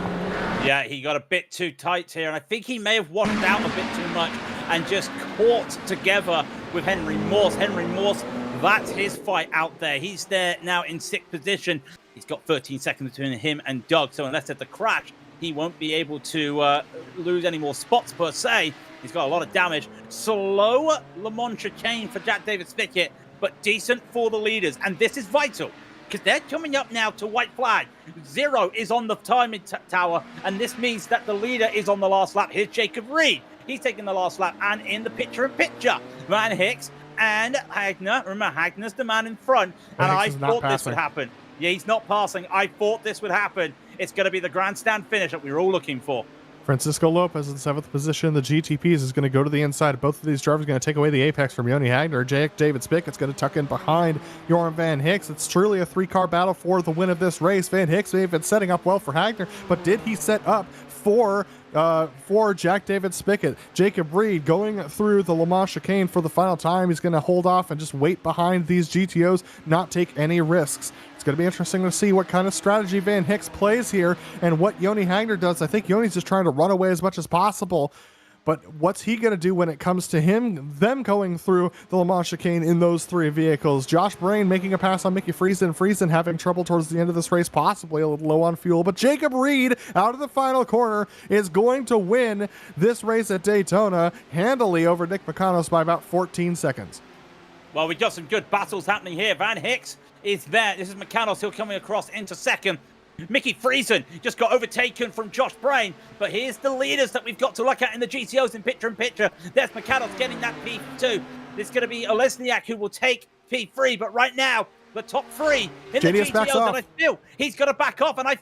Yeah, he got a bit too tight here, and I think he may have washed out a bit too much and just caught together with Henry Morse. Henry Morse That's his fight out there. He's there now in 6th position. He's got 13 seconds between him and Doug, so unless there's a crash, he won't be able to lose any more spots per se. He's got a lot of damage. Slow Le Mans chicane for Jack David Spickett, but decent for the leaders. And this is vital, because they're coming up now to white flag. 0 is on the timing tower, and this means that the leader is on the last lap. Here's Jacob Reed. He's taking the last lap, and in the picture-in-picture, Van Hicks and Hagner. Remember, Hagner's the man in front, and I thought this would happen. Yeah, he's not passing. I thought this would happen. It's going to be the grandstand finish that we were all looking for. Francisco Lopez in 7th position. The GTPs is going to go to the inside. Both of these drivers are going to take away the apex from Yoni Hagner. Jack David Spickett's going to tuck in behind Joran Van Hicks. It's truly a 3-car battle for the win of this race. Van Hicks may have been setting up well for Hagner, but did he set up for Jack David Spickett? Jacob Reed going through the Le Mans chicane for the final time. He's going to hold off and just wait behind these GTOs, not take any risks. It's going to be interesting to see what kind of strategy Van Hicks plays here and what Yoni Hagner does. I think Yoni's just trying to run away as much as possible. But what's he going to do when it comes to them going through the Le Mans chicane in those 3 vehicles? Josh Brain making a pass on Mickey Friesen. Friesen having trouble towards the end of this race, possibly a little low on fuel. But Jacob Reed out of the final corner is going to win this race at Daytona handily over Nick Makanos by about 14 seconds. Well, we got some good battles happening here. Van Hicks is there. This is Makanos still coming across into second. Mickey Friesen just got overtaken from Josh Brain, but here's the leaders that we've got to look at in the GTOs in picture-in-picture. There's Makanos getting that P2. There's going to be Olesniak who will take P3, but right now, the top 3 in JDS the GTOs, and I feel he's got to back off, and I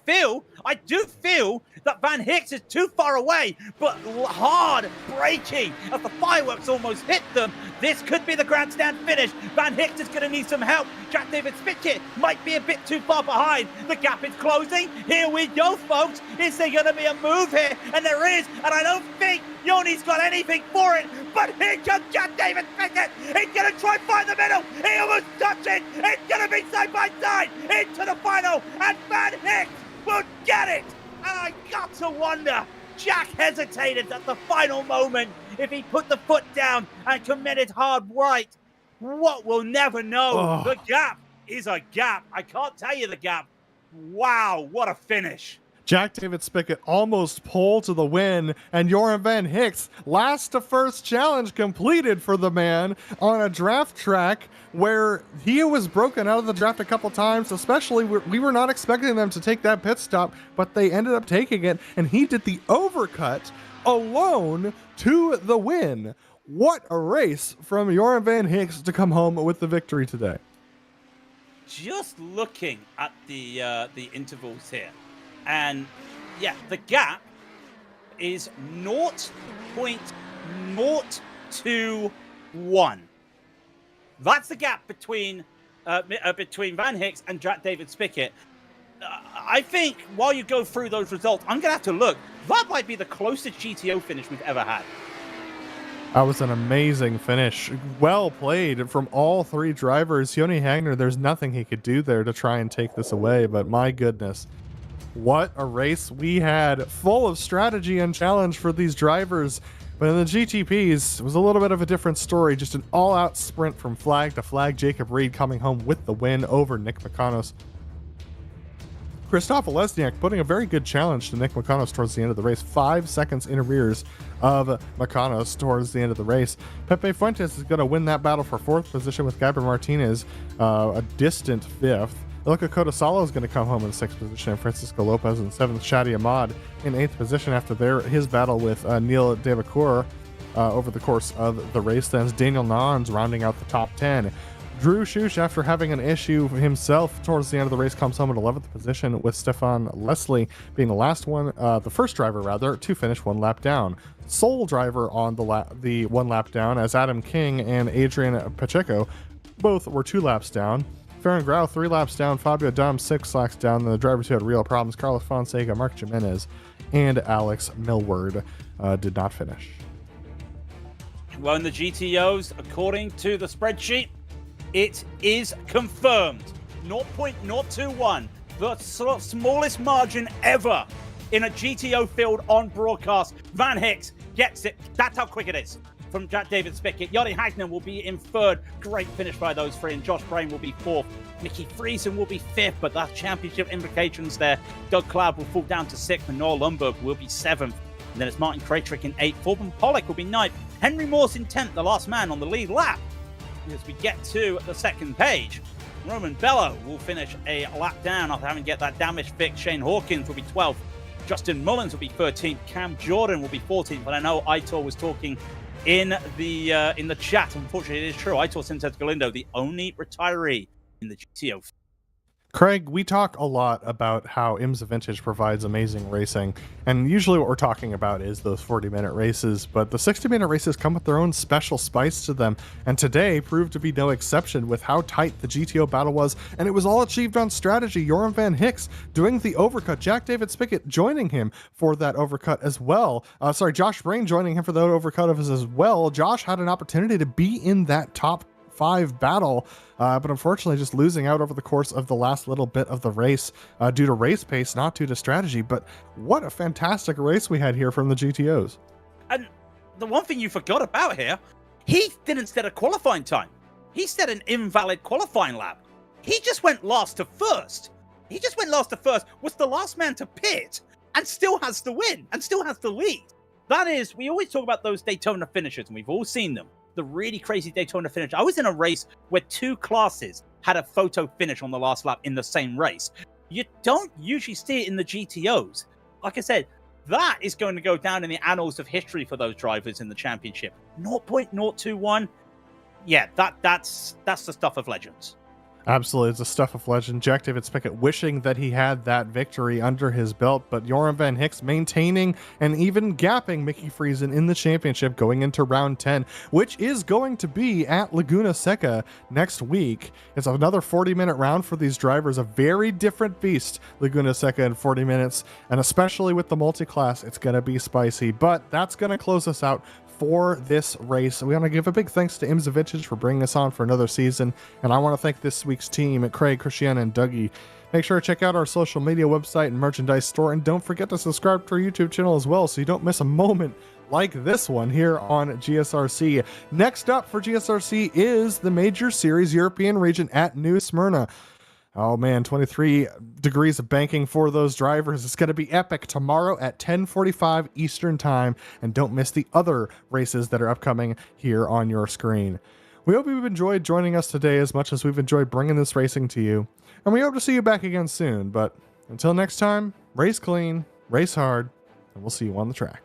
do feel that Van Hicks is too far away, but hard braking as the fireworks almost hit them. This could be the grandstand finish. Van Hicks is going to need some help. Jack David Spickett might be a bit too far behind. The gap is closing. Here we go, folks. Is there going to be a move here? And there is, and I don't think Yoni's got anything for it. But here comes Jack David Spickett. He's going to try and find the middle. He almost touched it. It's going to be side by side into the final, and Van Hicks will get it. And I got to wonder, Jack hesitated at the final moment. If he put the foot down and committed hard right, what we'll never know. Oh. The gap is a gap. I can't tell you the gap. Wow, what a finish. Jack David Spickett almost pole to the win, and Joran Van Hicks last to first challenge completed for the man on a draft track where he was broken out of the draft a couple times. Especially, we were not expecting them to take that pit stop, but they ended up taking it, and he did the overcut alone to the win. What a race from Joran Van Hicks to come home with the victory today. Just looking at the intervals here, and yeah, the gap is 0.021. That's the gap between Van Hicks and Jack David Spickett. I think while you go through those results, I'm going to have to look. That might be the closest GTO finish we've ever had. That was an amazing finish. Well played from all 3 drivers. Yoni Hagner, there's nothing he could do there to try and take this away, but my goodness. What a race we had, full of strategy and challenge for these drivers. But in the GTPs, it was a little bit of a different story. Just an all-out sprint from flag to flag. Jacob Reed coming home with the win over Nick Makanos. Krzysztof Olesniak putting a very good challenge to Nick Makanos towards the end of the race. 5 seconds in arrears of Makanos towards the end of the race. Pepe Fuentes is going to win that battle for 4th position with Gabriel Martinez a distant 5th. Ilka Kodasalo is going to come home in 6th position, and Francisco Lopez in 7th. Shadi Ahmad in 8th position after his battle with Neil Devacour over the course of the race. Then Daniel Nons rounding out the top 10. Drew Schuch, after having an issue himself towards the end of the race, comes home in 11th position, with Stefan Leslie being the first driver rather, to finish 1 lap down. Sole driver on the 1 lap down, as Adam King and Adrian Pacheco both were 2 laps down. Farron Grau 3 laps down, Fabio Dom 6 laps down. The drivers who had real problems, Carlos Fonseca, Mark Jimenez, and Alex Millward did not finish. Well, in the GTOs, according to the spreadsheet, it is confirmed. 0.021, the smallest margin ever in a GTO field on broadcast. Van Hicks gets it. That's how quick it is. from Jack David Spickett. Johnny Hagner will be in third. Great finish by those three. And Josh Brain will be fourth. Mickey Friesen will be fifth, but that's championship implications there. Doug Cloud will fall down to sixth, and Noah Lundberg will be seventh. And then it's Martin Krajcik in eighth. Corbin Pollock will be ninth. Henry Morse in 10th, the last man on the lead lap. As we get to the second page, Roman Bello will finish a lap down after having get that damage fixed. Shane Hawkins will be 12th. Justin Mullins will be 13th. Cam Jordan will be 14th. But I know Aitor was talking in the chat. Unfortunately, it is true. Aitor Sintet Galindo, the only retiree in the GTO. Craig, we talk a lot about how IMSA Vintage provides amazing racing, and usually what we're talking about is those 40-minute races, but the 60-minute races come with their own special spice to them, and today proved to be no exception with how tight the GTO battle was, and it was all achieved on strategy. Joram Van Hicks doing the overcut, Jack David Spickett joining him for that overcut as well. Josh Brain joining him for the overcut of as well. Josh had an opportunity to be in that top 5 battle, but unfortunately just losing out over the course of the last little bit of the race due to race pace, not due to strategy. But what a fantastic race we had here from the GTOs. And the one thing you forgot about here, he didn't set a qualifying time. He set an invalid qualifying lap. He just went last to first. Was the last man to pit, and still has the win, and still has the lead. That is, we always talk about those Daytona finishes, and we've all seen them. The really crazy Daytona finish. I was in a race where 2 classes had a photo finish on the last lap in the same race. You don't usually see it in the GTOs. Like I said, that is going to go down in the annals of history for those drivers in the championship. 0.021. Yeah, that's the stuff of legends. Absolutely, it's the stuff of legend. Jack David Spickett wishing that he had that victory under his belt, but Joram Van Hicks maintaining and even gapping Mickey Friesen in the championship going into round 10, which is going to be at Laguna Seca next week. It's another 40-minute round for these drivers, a very different beast, Laguna Seca in 40 minutes, and especially with the multi-class, it's going to be spicy, but that's going to close us out for this race. We want to give a big thanks to IMSA Vintage for bringing us on for another season, and I want to thank this week's team at Craig, Christiana, and Dougie. Make sure to check out our social media website and merchandise store, and don't forget to subscribe to our YouTube channel as well so you don't miss a moment like this one here on GSRC. Next up for GSRC is the Major Series European region at New Smyrna. Oh man, 23 degrees of banking for those drivers. It's going to be epic tomorrow at 10:45 Eastern Time. And don't miss the other races that are upcoming here on your screen. We hope you've enjoyed joining us today as much as we've enjoyed bringing this racing to you. And we hope to see you back again soon. But until next time, race clean, race hard, and we'll see you on the track.